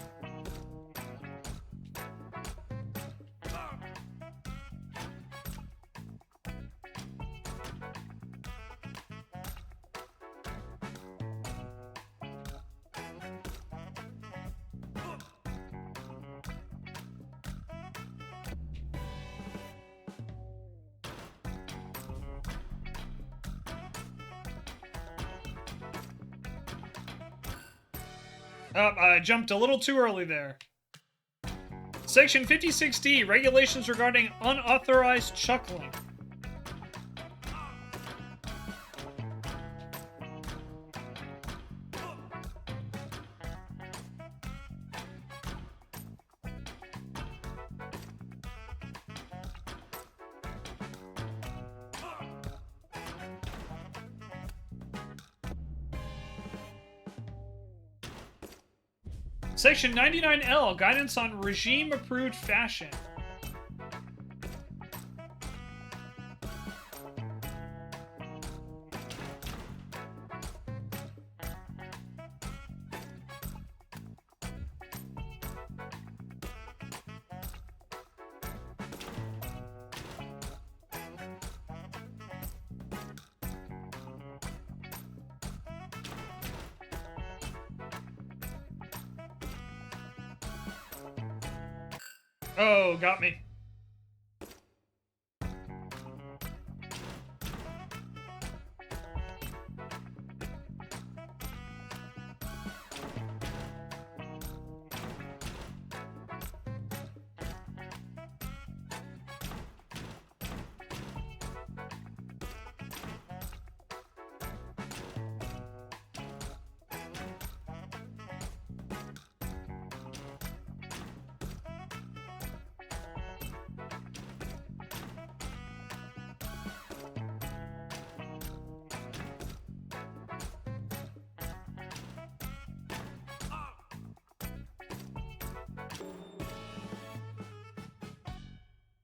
Oh, I jumped a little too early there. Section 56D, regulations regarding unauthorized chuckling. Section 99L, guidance on regime-approved fashion. Oh, got me.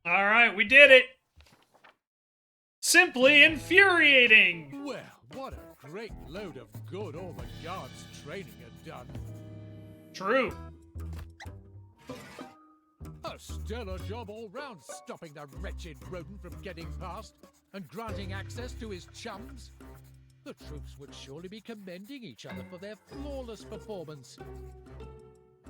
All right, we did it. Simply infuriating. Well, what a great load of good all the guards' training had done. True. A stellar job all round, stopping the wretched rodent from getting past and granting access to his chums. The troops would surely be commending each other for their flawless performance.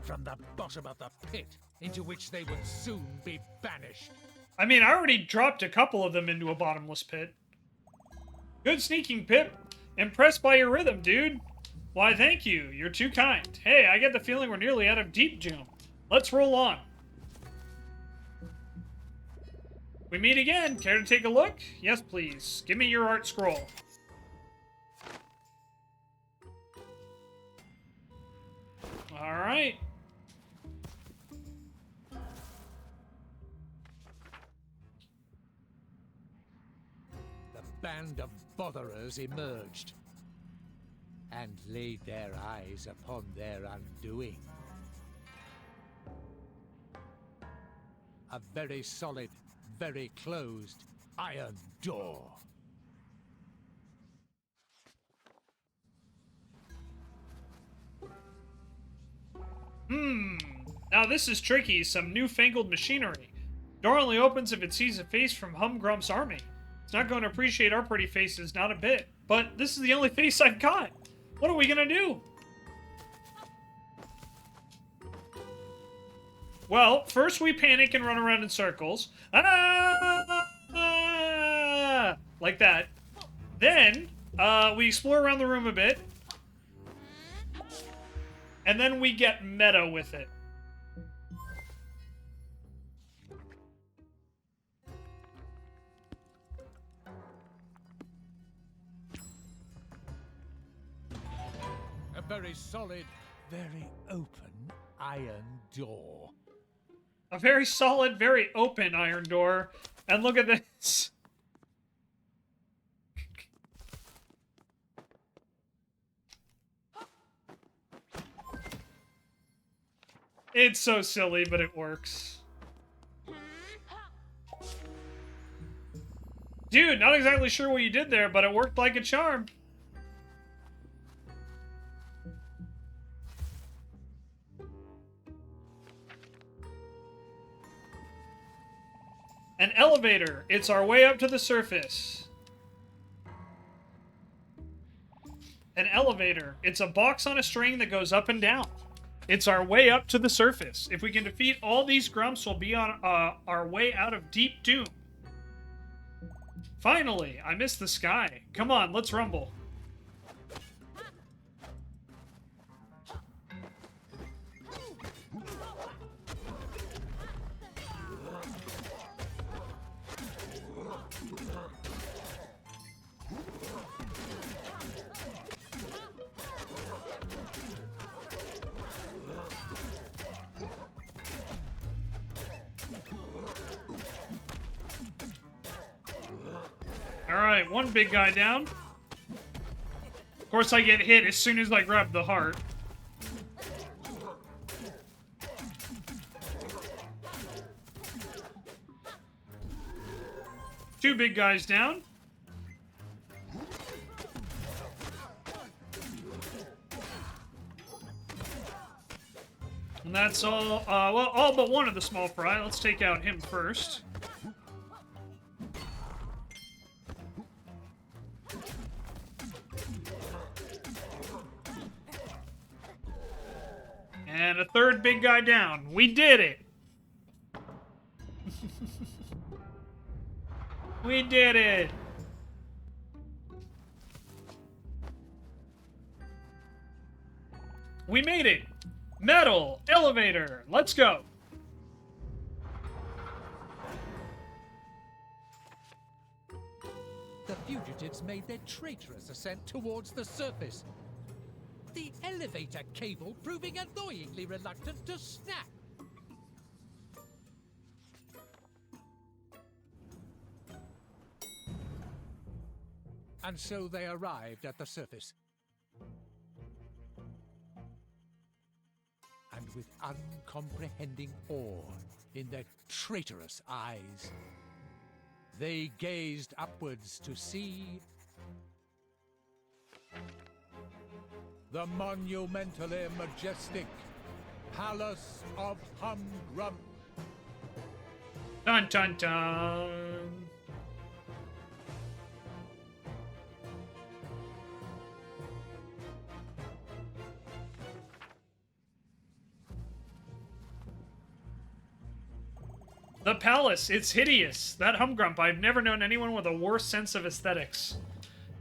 From the bottom of the pit into which they would soon be banished. I mean, I already dropped a couple of them into a bottomless pit. Good sneaking, Pip. Impressed by your rhythm, dude. Why, thank you. You're too kind. Hey, I get the feeling we're nearly out of deep doom. Let's roll on. We meet again. Care to take a look? Yes, please. Give me your art scroll. All right. The band of botherers emerged and laid their eyes upon their undoing. A very solid, very closed iron door. Now this is tricky. Some newfangled machinery. Door only opens if it sees a face from Humgrump's army. It's not going to appreciate our pretty faces, not a bit. But this is the only face I've got. What are we gonna do? Well, first we panic and run around in circles. Ah! Like that. Then, we explore around the room a bit. And then we get meta with it. A very solid, Very open iron door. A very solid, very open iron door. And look at this. It's so silly, but it works. Dude, not exactly sure what you did there, but it worked like a charm. An elevator. It's our way up to the surface. An elevator. It's a box on a string that goes up and down. It's our way up to the surface. If we can defeat all these grumps, we'll be on our way out of deep doom. Finally, I missed the sky. Come on, let's rumble. Alright, one big guy down. Of course, I get hit as soon as I grab the heart. Two big guys down. And that's all, well, all but one of the small fry. Let's take out him first. And a third big guy down. We did it! We did it! We made it! Metal! Elevator! Let's go! The fugitives made their traitorous ascent towards the surface. The elevator cable proving annoyingly reluctant to snap. And so they arrived at the surface. And with uncomprehending awe in their traitorous eyes, they gazed upwards to see the monumentally majestic Palace of Humgrump. Dun dun dun! The palace, it's hideous. That Humgrump, I've never known anyone with a worse sense of aesthetics.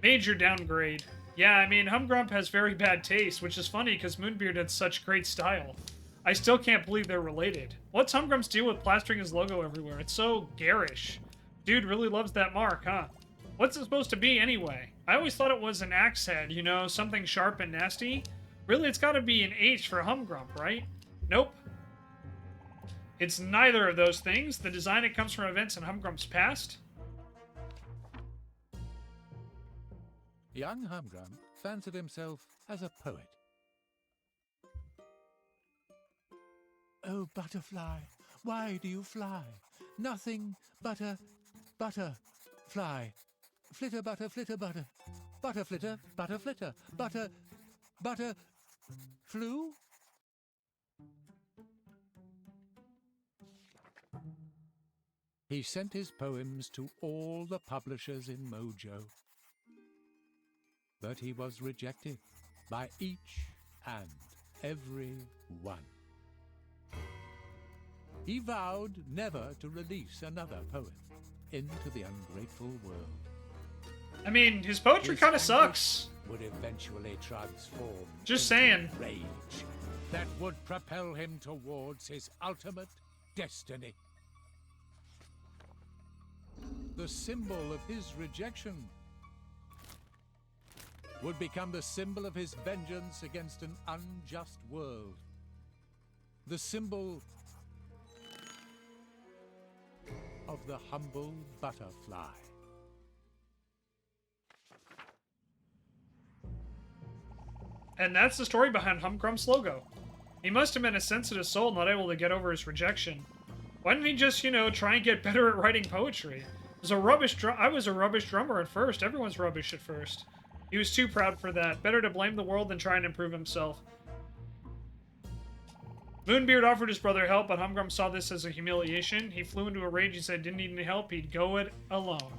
Major downgrade. Yeah, I mean, Humgrump has very bad taste, which is funny because Moonbeard had such great style. I still can't believe they're related. What's Humgrump's deal with plastering his logo everywhere? It's so garish. Dude really loves that mark, huh? What's it supposed to be anyway? I always thought it was an axe head, you know, something sharp and nasty. Really, it's gotta be an H for Humgrump, right? Nope. It's neither of those things. The design, it comes from events in Humgrump's past. Young Humgrump fancied himself as a poet. Oh, butterfly, why do you fly? Nothing but a butterfly. Flitter, butter, flitter, butter. Butter, flitter, butter, flitter. Butter, flew? He sent his poems to all the publishers in Mojo, but he was rejected by each and every one. He vowed never to release another poem into the ungrateful world. I mean, his poetry His kind of anguish sucks. Would eventually transform Just into saying. rage that would propel him towards his ultimate destiny. The symbol of his rejection would become the symbol of his vengeance against an unjust world. The symbol of the humble butterfly. And that's the story behind Humgrump's logo. He must have been a sensitive soul not able to get over his rejection. Why didn't he just, try and get better at writing poetry? I was a rubbish drummer at first. Everyone's rubbish at first. He was too proud for that. Better to blame the world than try and improve himself. Moonbeard offered his brother help, but Humgrump saw this as a humiliation. He flew into a rage and said didn't need any help. He'd go it alone.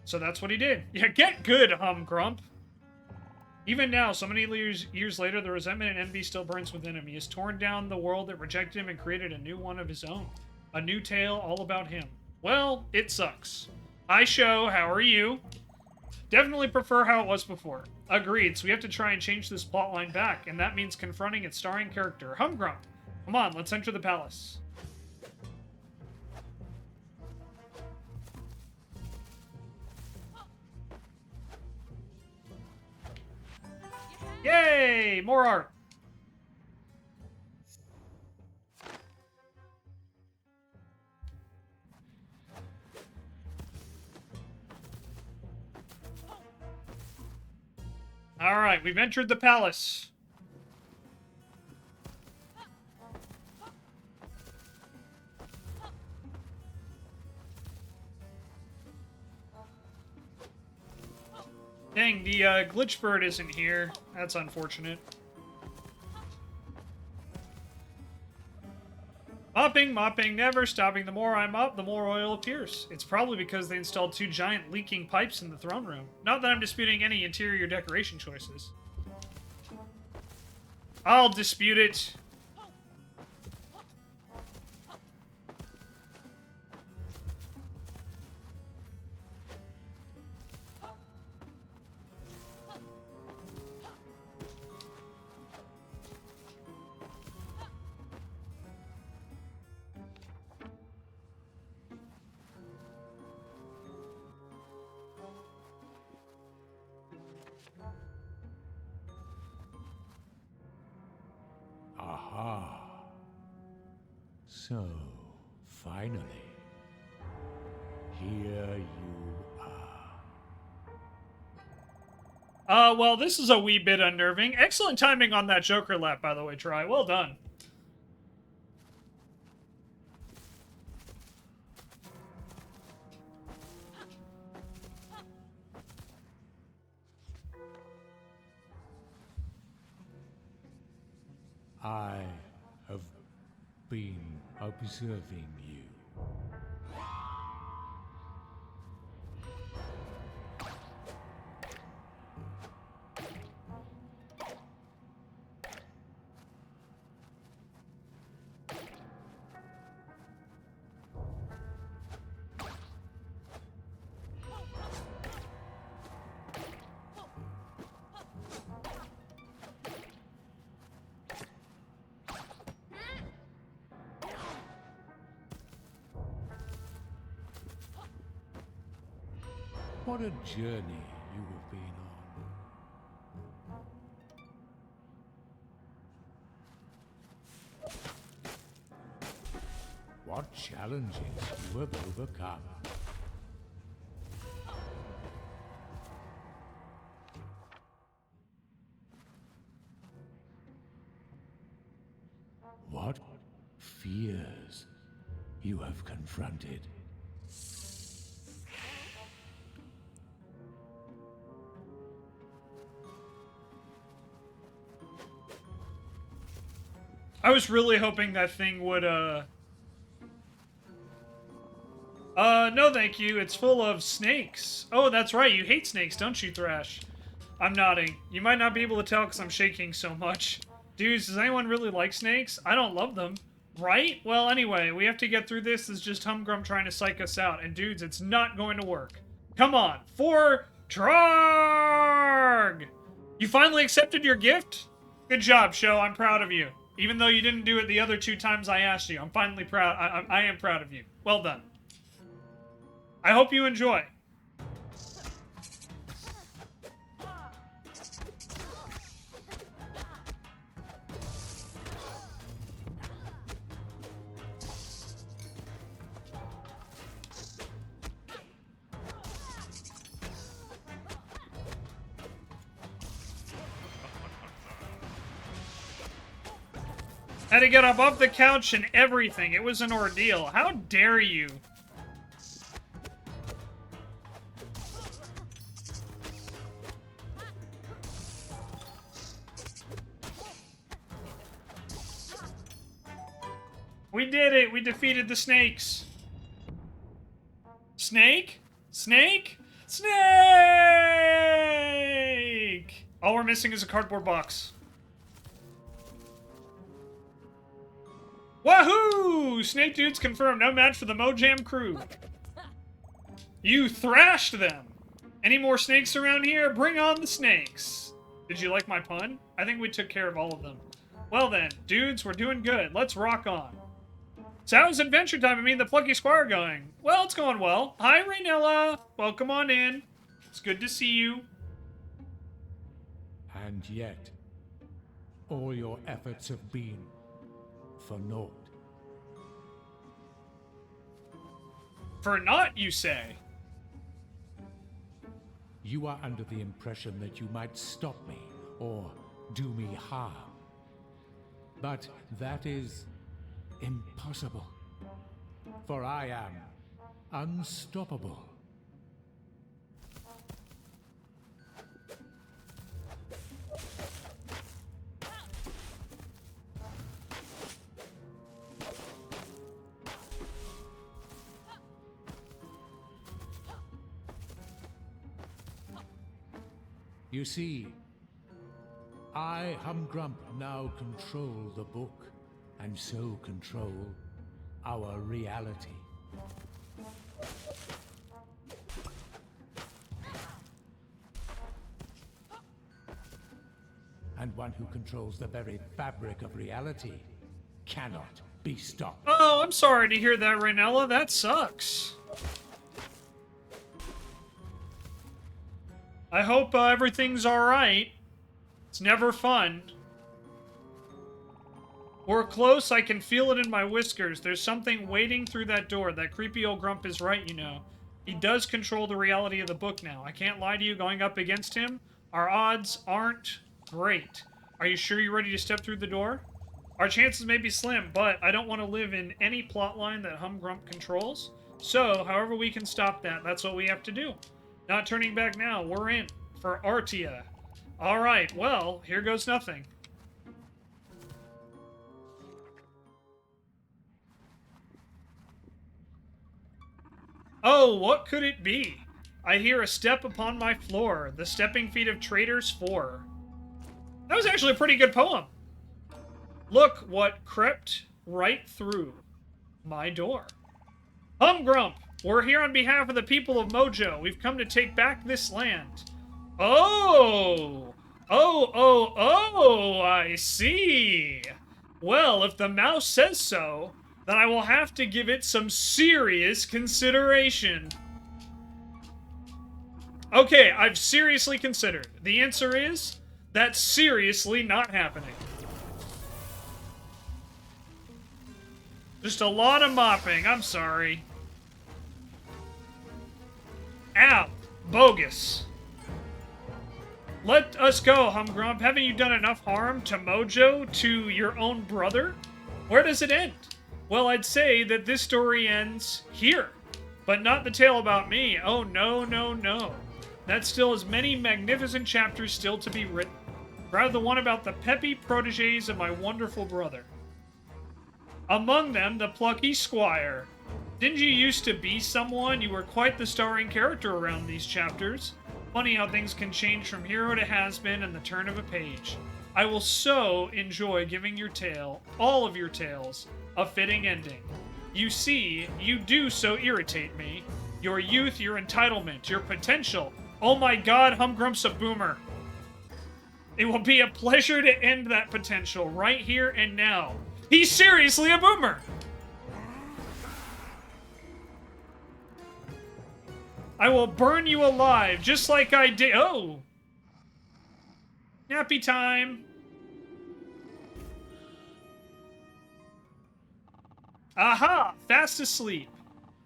So that's what he did. Yeah, get good, Humgrump. Even now, so many years later, the resentment and envy still burns within him. He has torn down the world that rejected him and created a new one of his own. A new tale all about him. Well, it sucks. Hi, show. How are you? Definitely prefer how it was before. Agreed, so we have to try and change this plotline back, and that means confronting its starring character, Humgrump. Come on, let's enter the palace. Yay! More art! Alright, we've entered the palace. Dang, the glitch bird isn't here. That's unfortunate. Mopping, mopping, never stopping. The more I mop, the more oil appears. It's probably because they installed 2 giant leaking pipes in the throne room. Not that I'm disputing any interior decoration choices. I'll dispute it. Aha. So, finally, here you are. Well, this is a wee bit unnerving. Excellent timing on that Joker lap, by the way, Try. Well done. I have been observing you. What a journey you have been on. What challenges you have overcome. What fears you have confronted. I was really hoping that thing would, No thank you. It's full of snakes. Oh, that's right. You hate snakes, don't you, Thrash? I'm nodding. You might not be able to tell because I'm shaking so much. Dudes, does anyone really like snakes? I don't love them. Right? Well, anyway, we have to get through this. It's just Humgrump trying to psych us out. And dudes, it's not going to work. Come on. For Trarg! You finally accepted your gift? Good job, Sho. I'm proud of you. Even though you didn't do it the other 2 times I asked you. I'm finally proud. I am proud of you. Well done. I hope you enjoy. Had to get up off the couch and everything. It was an ordeal. How dare you? We did it! We defeated the snakes! Snake? Snake? Snake! All we're missing is a cardboard box. Wahoo! Snake dudes confirmed. No match for the Mojam crew. You thrashed them! Any more snakes around here? Bring on the snakes! Did you like my pun? I think we took care of all of them. Well then, dudes, we're doing good. Let's rock on. So how's Adventure Time? I mean, the Plucky Squire going? Well, it's going well. Hi, Raynella. Welcome on in. It's good to see you. And yet, all your efforts have been for naught. For naught, you say? You are under the impression that you might stop me or do me harm. But that is impossible. For I am unstoppable. You see, I, Humgrump, now control the book, and so control our reality. And one who controls the very fabric of reality cannot be stopped. Oh, I'm sorry to hear that, Raynella. That sucks. I hope everything's alright. It's never fun. We're close. I can feel it in my whiskers. There's something waiting through that door. That creepy old grump is right, you know. He does control the reality of the book now. I can't lie to you, going up against him, our odds aren't great. Are you sure you're ready to step through the door? Our chances may be slim, but I don't want to live in any plotline that Humgrump controls. So, however we can stop that, that's what we have to do. Not turning back now. We're in for Artia. Alright, well, here goes nothing. Oh, what could it be? I hear a step upon my floor. The stepping feet of traitors 4. That was actually a pretty good poem. Look what crept right through my door. Humgrump! We're here on behalf of the people of Mojo. We've come to take back this land. Oh! Oh, I see. Well, if the mouse says so, then I will have to give it some serious consideration. Okay, I've seriously considered. The answer is, that's seriously not happening. Just a lot of mopping, I'm sorry. Ow! Bogus. Let us go, Humgrump. Haven't you done enough harm to Mojo, to your own brother? Where does it end? Well, I'd say that this story ends here. But not the tale about me. Oh, no, no, no. That still has many magnificent chapters still to be written. Rather the one about the peppy protégés of my wonderful brother. Among them, the Plucky Squire. Didn't you used to be someone? You were quite the starring character around these chapters. Funny how things can change from hero to has-been in the turn of a page. I will so enjoy giving your tale, all of your tales, a fitting ending. You see, you do so irritate me. Your youth, your entitlement, your potential. Oh my god, Humgrump's a boomer. It will be a pleasure to end that potential right here and now. He's seriously a boomer! I will burn you alive, just like I did. Oh! Nappy time. Aha! Fast asleep.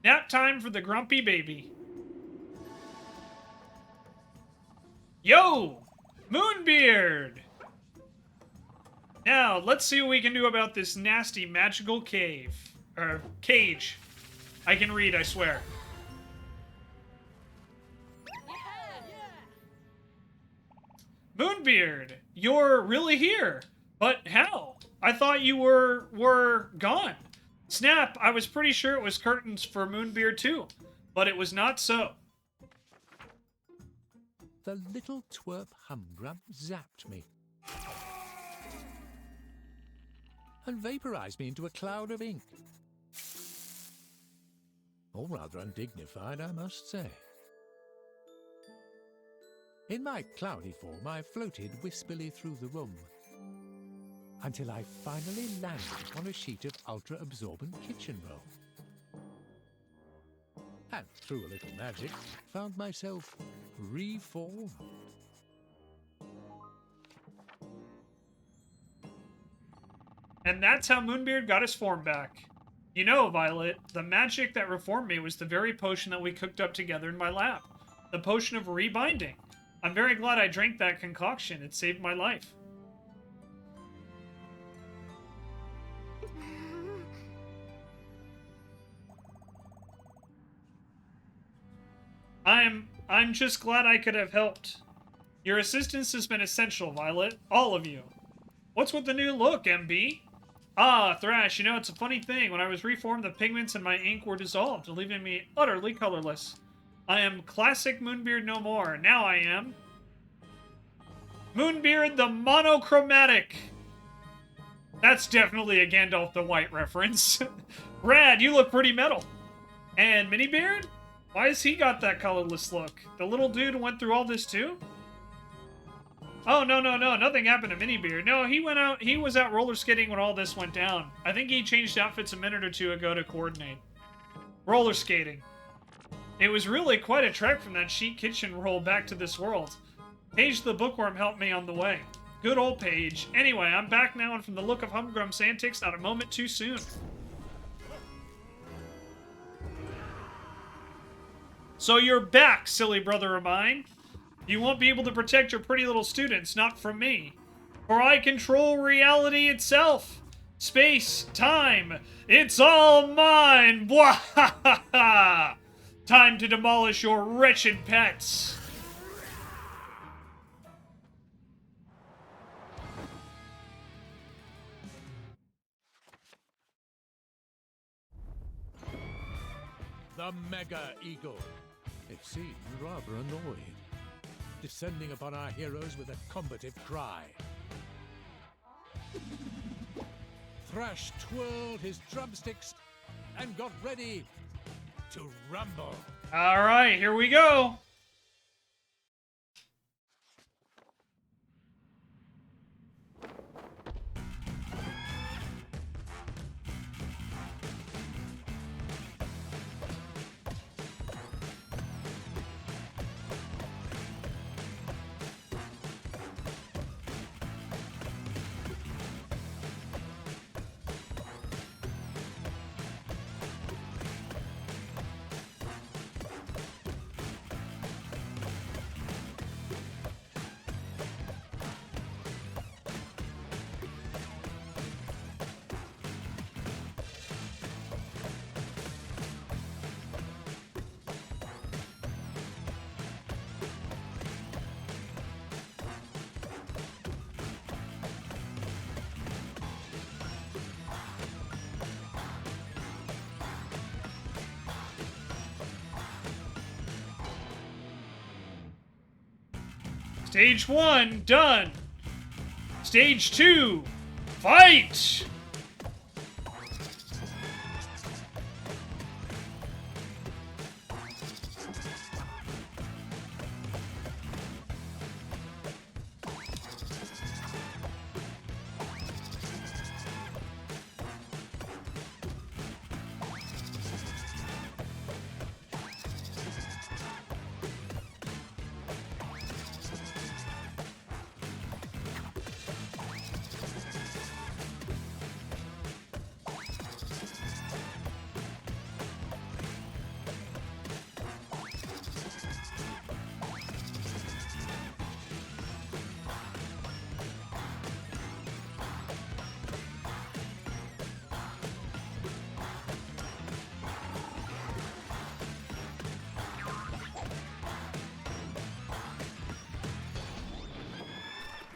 Nap time for the grumpy baby. Yo! Moonbeard! Now, let's see what we can do about this nasty magical cave. Or, cage. I can read, I swear. Moonbeard, you're really here. But how? I thought you were gone. Snap, I was pretty sure it was curtains for Moonbeard too. But it was not so. The little twerp Humgrump zapped me and vaporized me into a cloud of ink. All rather undignified, I must say. In my cloudy form, I floated wispily through the room until I finally landed on a sheet of ultra-absorbent kitchen roll. And through a little magic, found myself reformed. And that's how Moonbeard got his form back. You know, Violet, the magic that reformed me was the very potion that we cooked up together in my lab. The potion of rebinding. I'm very glad I drank that concoction. It saved my life. I'm just glad I could have helped. Your assistance has been essential, Violet. All of you. What's with the new look, MB? Ah, Thrash, you know, it's a funny thing. When I was reformed, the pigments in my ink were dissolved, leaving me utterly colorless. I am classic Moonbeard no more. Now I am Moonbeard the Monochromatic. That's definitely a Gandalf the White reference. Rad, you look pretty metal. And Minibeard? Why has he got that colorless look? The little dude went through all this too? Oh, no. Nothing happened to Minibeard. No, he was out roller skating when all this went down. I think he changed outfits a minute or two ago to coordinate. Roller skating. It was really quite a trek from that sheet kitchen roll back to this world. Paige the Bookworm helped me on the way. Good old Paige. Anyway, I'm back now, and from the look of Humgrump's antics, not a moment too soon. So you're back, silly brother of mine. You won't be able to protect your pretty little students, not from me. For I control reality itself. Space, time, it's all mine! Bwahaha! Time to demolish your wretched pets! The Mega Eagle. It seemed rather annoyed, descending upon our heroes with a combative cry. Thrash twirled his drumsticks and got ready to rumble. All right, here we go. Stage 1, done. Stage 2, fight!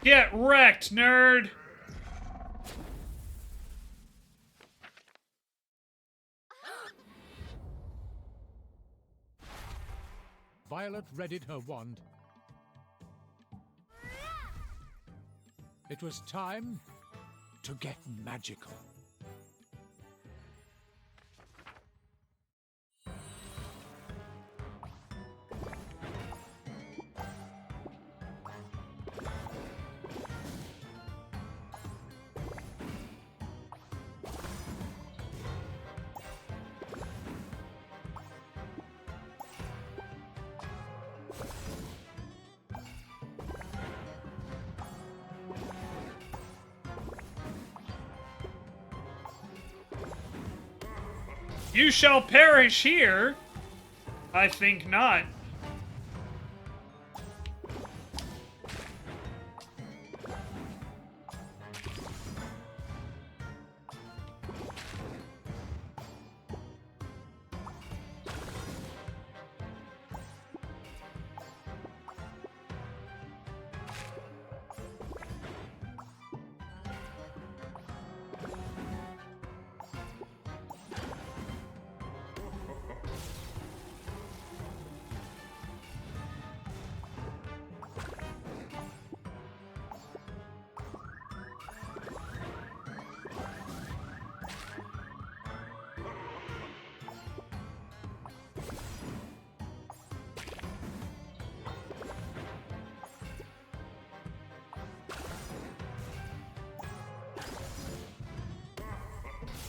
Get wrecked, nerd! Violet readied her wand. It was time to get magical. You shall perish here! I think not.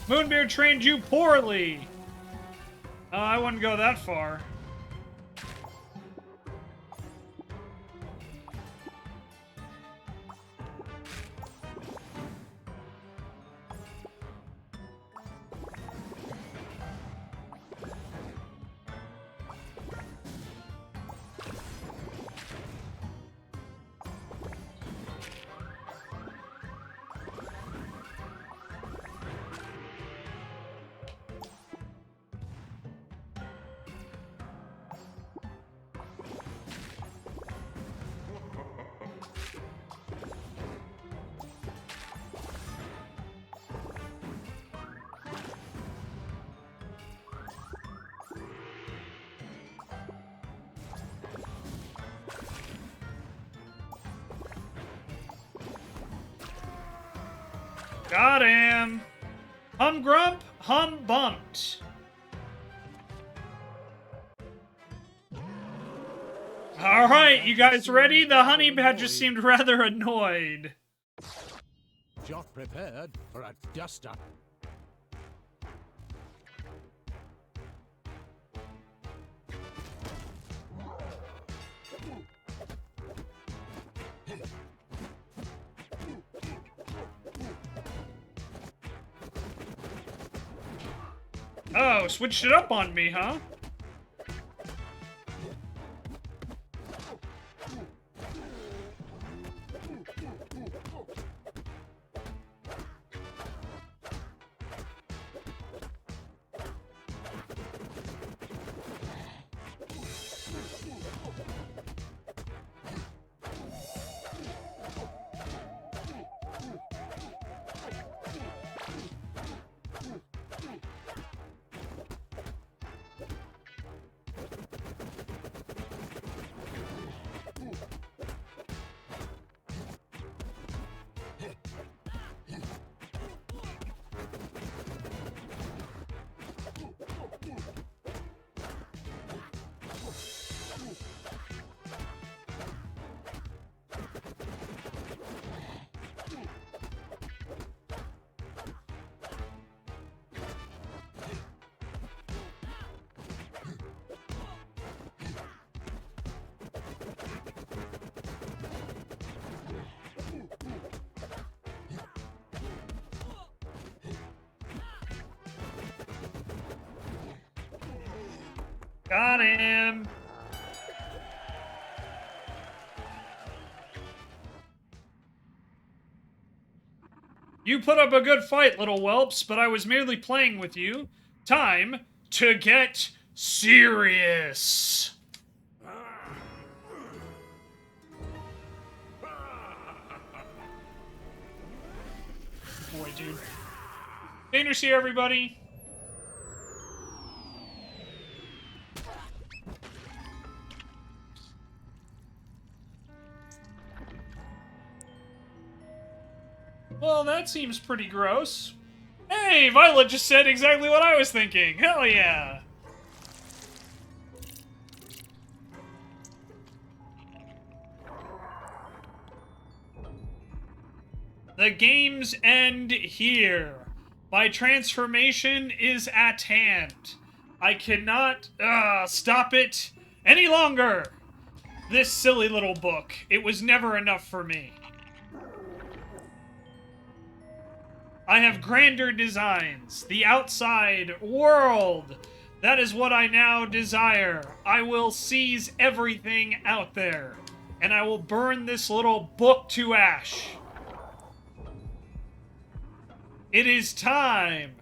Moonbeard trained you poorly! I wouldn't go that far. Got him! Hum grump, hum bumped. Alright, you guys ready? The honey badger seemed rather annoyed. Jot prepared for a dust-up. Oh, switched it up on me, huh? Got him. You put up a good fight, little whelps, but I was merely playing with you. Time to get serious. Boy, dude. Danger's here, everybody. Well, that seems pretty gross. Hey, Violet just said exactly what I was thinking. Hell yeah. The games end here. My transformation is at hand. I cannot stop it any longer. This silly little book. It was never enough for me. I have grander designs. The outside world. That is what I now desire. I will seize everything out there. And I will burn this little book to ash. It is time,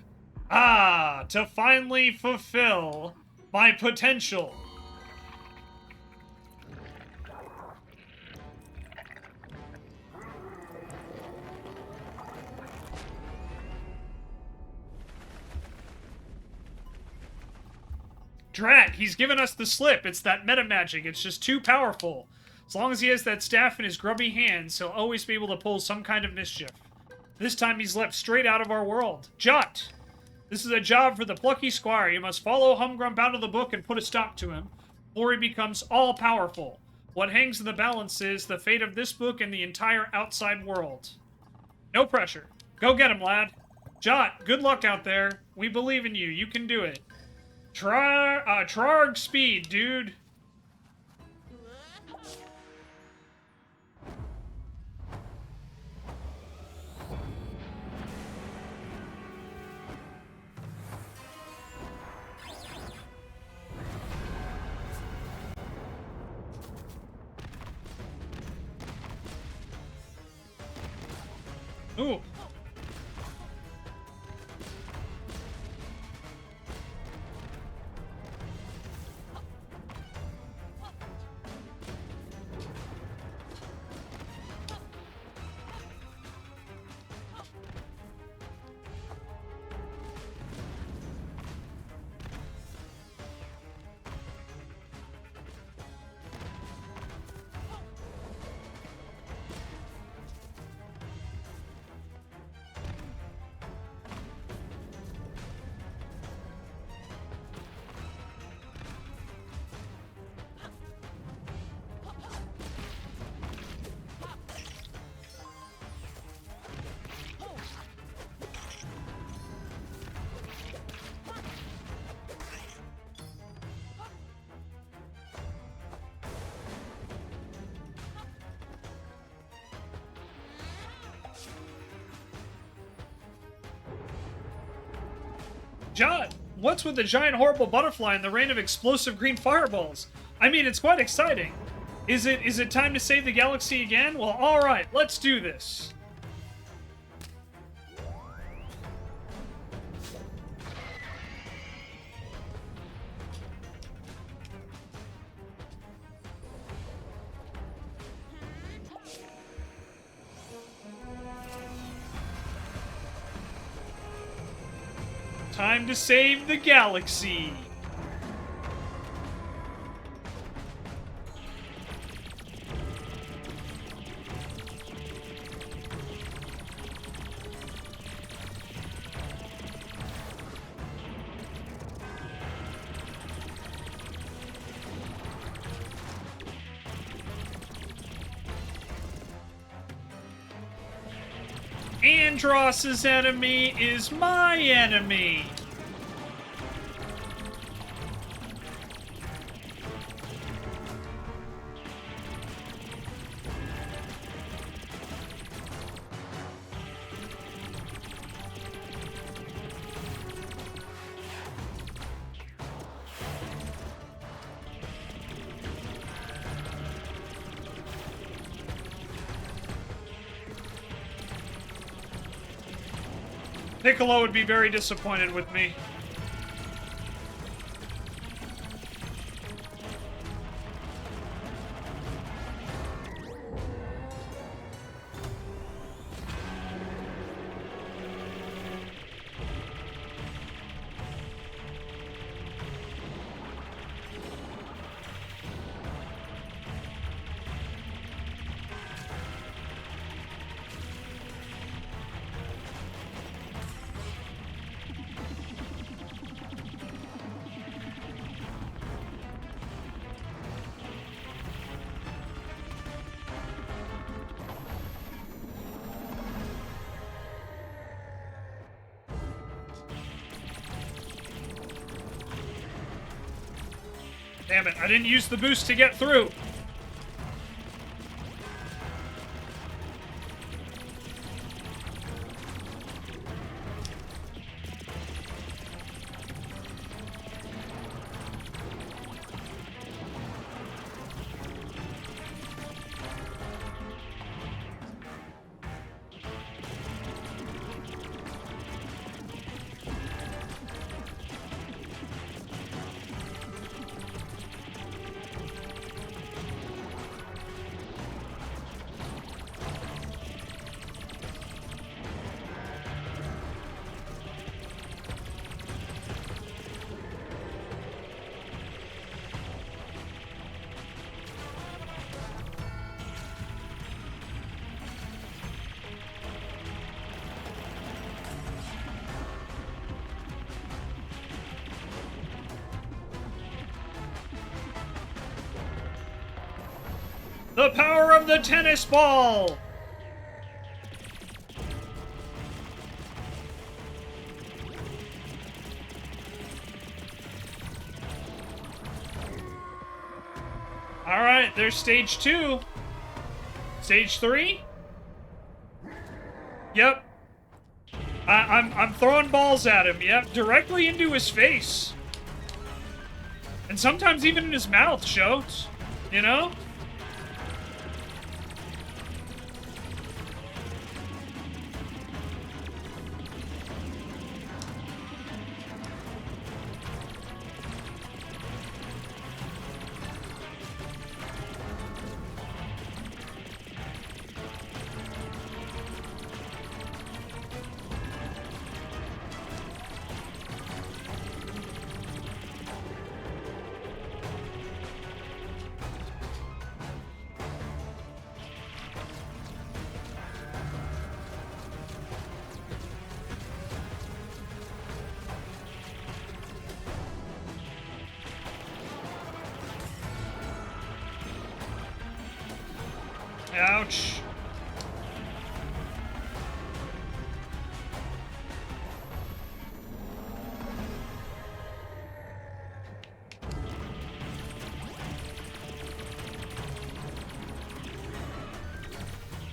to finally fulfill my potential. Drat, he's given us the slip. It's that meta magic. It's just too powerful. As long as he has that staff in his grubby hands, he'll always be able to pull some kind of mischief. This time he's leapt straight out of our world. Jot! This is a job for the Plucky Squire. You must follow Humgrump out of the book and put a stop to him, before he becomes all-powerful. What hangs in the balance is the fate of this book and the entire outside world. No pressure. Go get him, lad. Jot, good luck out there. We believe in you. You can do it. Trarg speed, dude. Ooh. John, what's with the giant horrible butterfly and the rain of explosive green fireballs? I mean, it's quite exciting. Is it time to save the galaxy again? Well, alright, let's do this. Time to save the galaxy. Andross's enemy is my enemy. Piccolo would be very disappointed with me. Damn it, I didn't use the boost to get through. The power of the tennis ball! Alright, there's stage 2. Stage 3? Yep. I'm throwing balls at him, yep. Directly into his face. And sometimes even in his mouth, shows. You know? Ouch.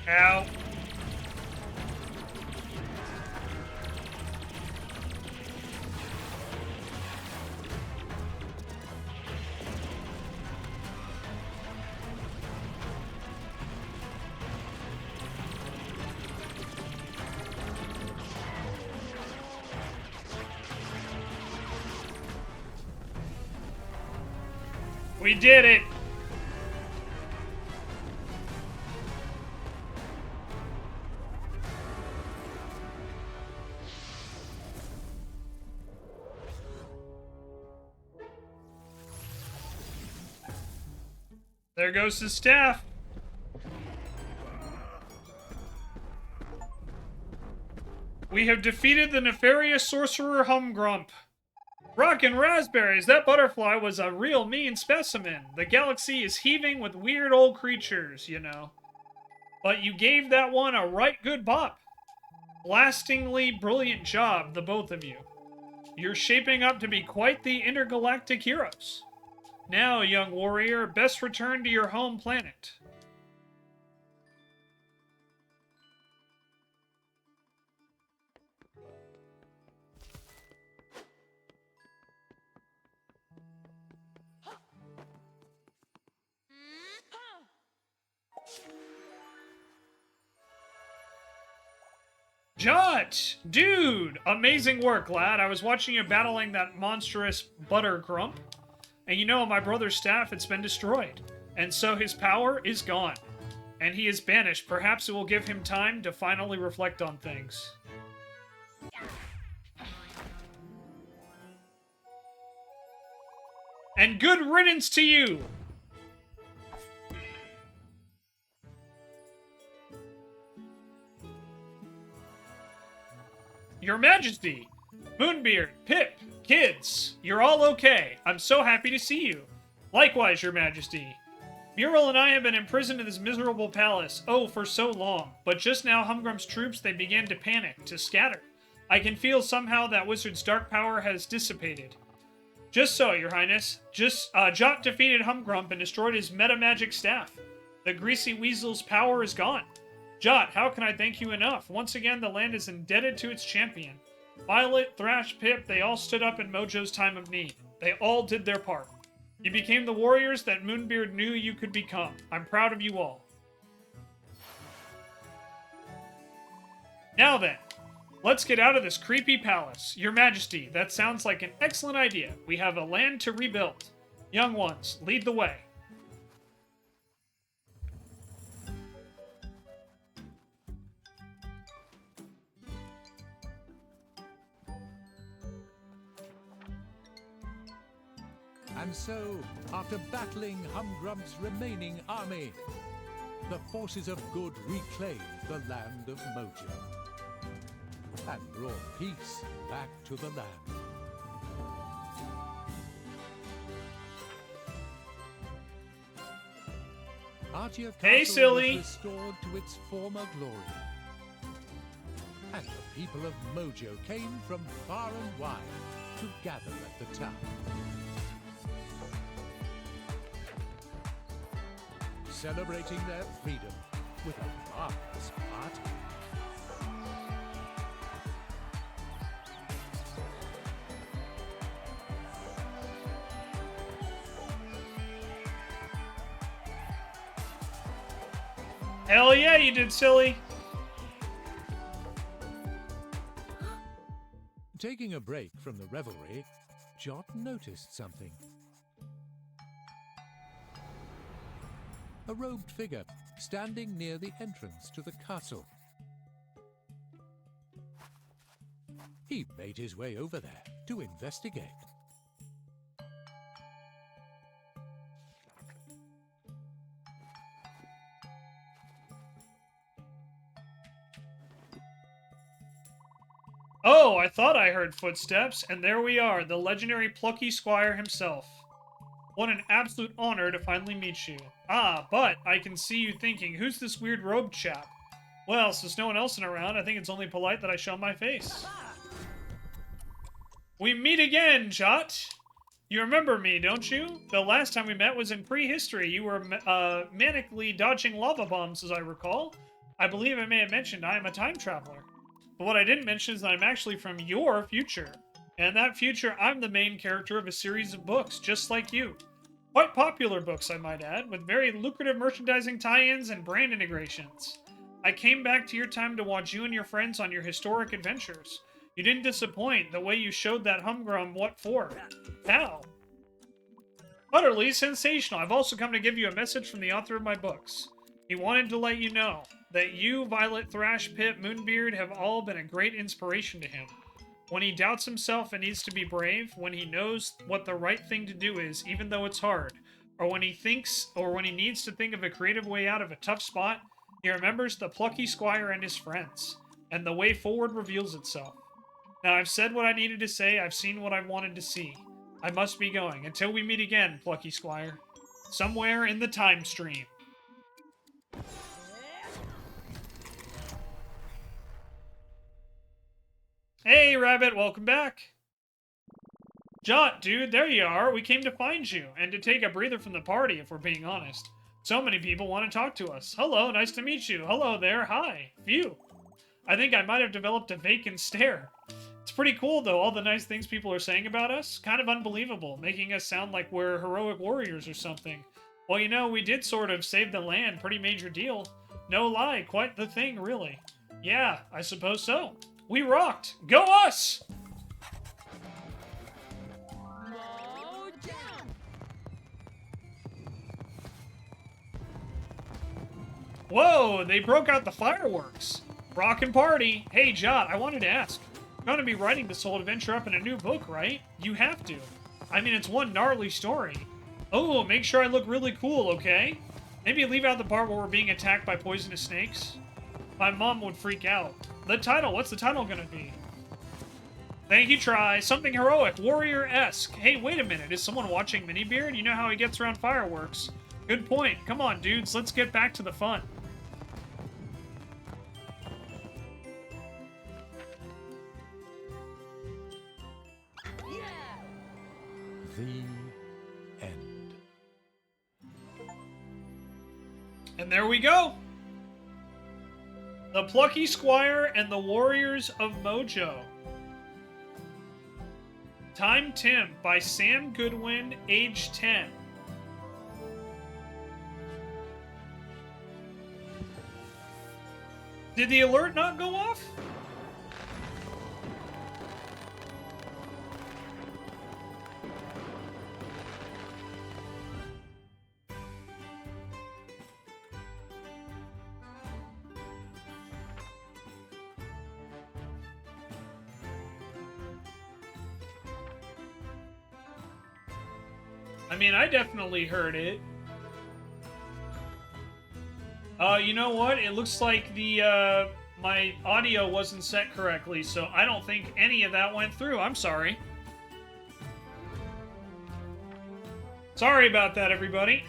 Ow. We did it! There goes his staff. We have defeated the nefarious sorcerer Humgrump. Rockin' raspberries, that butterfly was a real mean specimen. The galaxy is heaving with weird old creatures, you know. But you gave that one a right good bop. Blastingly brilliant job, the both of you. You're shaping up to be quite the intergalactic heroes. Now, young warrior, best return to your home planet. Jot! Dude! Amazing work, lad. I was watching you battling that monstrous butter grump. And you know, my brother's staff, it's been destroyed. And so his power is gone. And he is banished. Perhaps it will give him time to finally reflect on things. And good riddance to you! Your Majesty! Moonbeard, Pip, kids, you're all okay. I'm so happy to see you. Likewise, Your Majesty. Muriel and I have been imprisoned in this miserable palace, oh, for so long. But just now, Humgrum's troops, they began to panic, to scatter. I can feel somehow that wizard's dark power has dissipated. Just so, Your Highness. Jot defeated Humgrump and destroyed his meta-magic staff. The greasy weasel's power is gone. Jot, how can I thank you enough? Once again, the land is indebted to its champion. Violet, Thrash, Pip, they all stood up in Mojo's time of need. They all did their part. You became the warriors that Moonbeard knew you could become. I'm proud of you all. Now then, let's get out of this creepy palace. Your Majesty, that sounds like an excellent idea. We have a land to rebuild. Young ones, lead the way. And so, after battling Humgrump's remaining army, the forces of good reclaimed the land of Mojo and brought peace back to the land. Artia Hey, Castle silly. was restored to its former glory. And the people of Mojo came from far and wide to gather at the town. Celebrating their freedom with a marvelous party. Hell yeah, you did, silly. Taking a break from the revelry, Jot noticed something. A robed figure standing near the entrance to the castle. He made his way over there to investigate. Oh, I thought I heard footsteps, and there we are, the legendary Plucky Squire himself. What an absolute honor to finally meet you. Ah, but I can see you thinking, who's this weird robed chap? Well, since no one else is around, I think it's only polite that I show my face. We meet again, Jot! You remember me, don't you? The last time we met was in prehistory. You were manically dodging lava bombs, as I recall. I believe I may have mentioned I am a time traveler. But what I didn't mention is that I'm actually from your future. And in that future, I'm the main character of a series of books, just like you. Quite popular books, I might add, with very lucrative merchandising tie-ins and brand integrations. I came back to your time to watch you and your friends on your historic adventures. You didn't disappoint the way you showed that Humgrum what for. How? Utterly sensational. I've also come to give you a message from the author of my books. He wanted to let you know that you, Violet, Thrash, Pip, Moonbeard have all been a great inspiration to him. When he doubts himself and needs to be brave, when he knows what the right thing to do is, even though it's hard, or when he needs to think of a creative way out of a tough spot, he remembers the Plucky Squire and his friends, and the way forward reveals itself. Now, I've said what I needed to say, I've seen what I wanted to see. I must be going, until we meet again, Plucky Squire. Somewhere in the time stream. Hey, Rabbit, welcome back. Jot, dude, there you are. We came to find you, and to take a breather from the party, if we're being honest. So many people want to talk to us. Hello, nice to meet you. Hello there, hi. Phew. I think I might have developed a vacant stare. It's pretty cool, though, all the nice things people are saying about us. Kind of unbelievable, making us sound like we're heroic warriors or something. Well, you know, we did sort of save the land, pretty major deal. No lie, quite the thing, really. Yeah, I suppose so. We rocked. Go us! Whoa, they broke out the fireworks. Rockin' party. Hey, Jot, I wanted to ask. You're going to be writing this whole adventure up in a new book, right? You have to. I mean, it's one gnarly story. Oh, make sure I look really cool, okay? Maybe leave out the part where we're being attacked by poisonous snakes. My mom would freak out. The title, what's the title gonna be? Thank you, Try. Something heroic, warrior-esque. Hey, wait a minute, is someone watching Minibeard? You know how he gets around fireworks. Good point. Come on, dudes, let's get back to the fun. The end. And there we go. The Plucky Squire and the Warriors of Mojo. Time Tim by Sam Goodwin, age 10. Did the alert not go off? I mean, I definitely heard it. You know what? It looks like the, my audio wasn't set correctly, so I don't think any of that went through. I'm sorry. Sorry about that, everybody.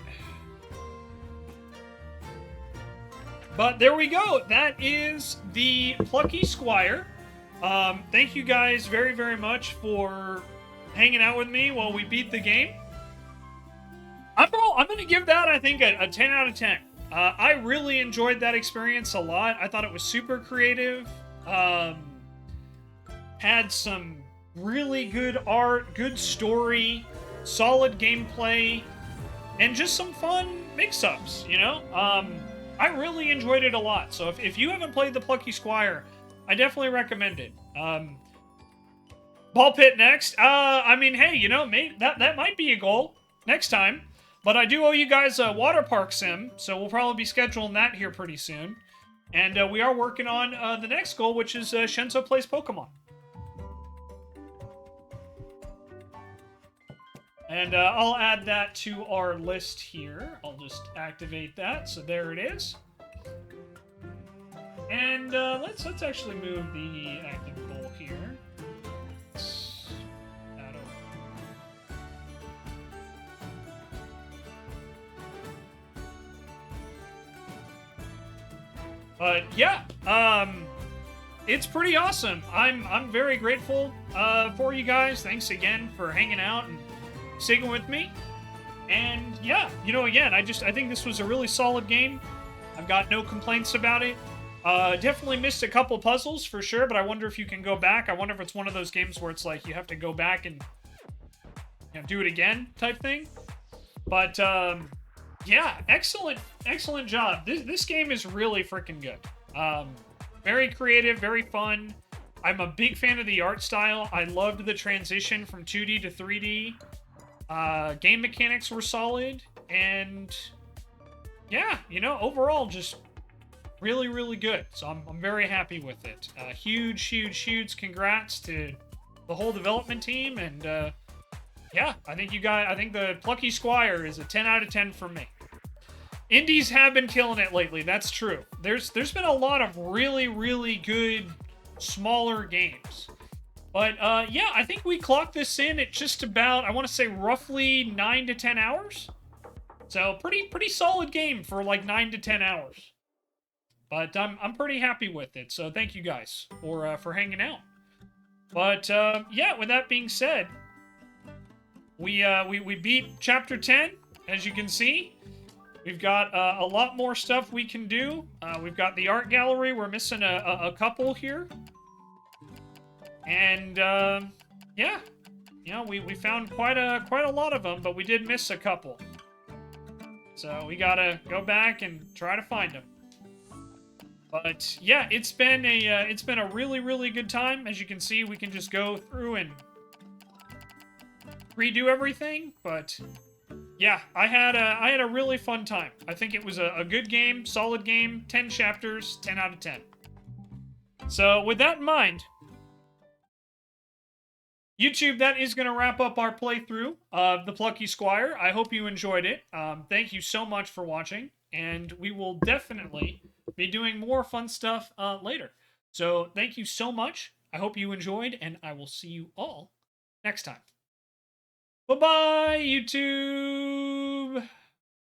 But there we go. That is the Plucky Squire. Thank you guys very, very much for hanging out with me while we beat the game. I'm going to give that, I think, a 10 out of 10. I really enjoyed that experience a lot. I thought it was super creative. Had some really good art, good story, solid gameplay, and just some fun mix-ups, you know? I really enjoyed it a lot. So if you haven't played the Plucky Squire, I definitely recommend it. Ball pit next. I mean, hey, you know, maybe that might be a goal next time. But I do owe you guys a water park sim, so we'll probably be scheduling that here pretty soon. And we are working on the next goal, which is Shenzo Plays Pokemon. And I'll add that to our list here. I'll just activate that, so there it is. And let's actually move the active goal here. But yeah, it's pretty awesome. I'm very grateful for you guys. Thanks again for hanging out and sticking with me. And yeah, you know, again, I think this was a really solid game. I've got no complaints about it. Definitely missed a couple puzzles for sure, but I wonder if you can go back. I wonder if it's one of those games where it's like you have to go back and, you know, do it again type thing. But yeah, excellent job. This game is really freaking good. Very creative, very fun. I'm a big fan of the art style. I loved the transition from 2D to 3D. Game mechanics were solid, and yeah, you know, overall just really, really good. So I'm very happy with it. Huge congrats to the whole development team, and yeah, I think the Plucky Squire is a 10 out of 10 for me. Indies have been killing it lately, that's true. There's been a lot of really, really good smaller games. But yeah, I think we clocked this in at just about, I want to say roughly 9 to 10 hours. So pretty solid game for like 9 to 10 hours. But I'm pretty happy with it. So thank you guys for hanging out. But yeah, with that being said, we beat chapter 10, as you can see. We've got a lot more stuff we can do. We've got the art gallery. We're missing a couple here. And yeah, you know, we found quite a lot of them, but we did miss a couple. So we gotta go back and try to find them. But yeah, it's been a really, really good time. As you can see, we can just go through and redo everything. But yeah, I had a really fun time. I think it was a good game, solid game, 10 chapters, 10 out of 10. So with that in mind, YouTube, that is going to wrap up our playthrough of the Plucky Squire. I hope you enjoyed it. Thank you so much for watching, and we will definitely be doing more fun stuff later. So thank you so much. I hope you enjoyed, and I will see you all next time. Bye-bye, YouTube!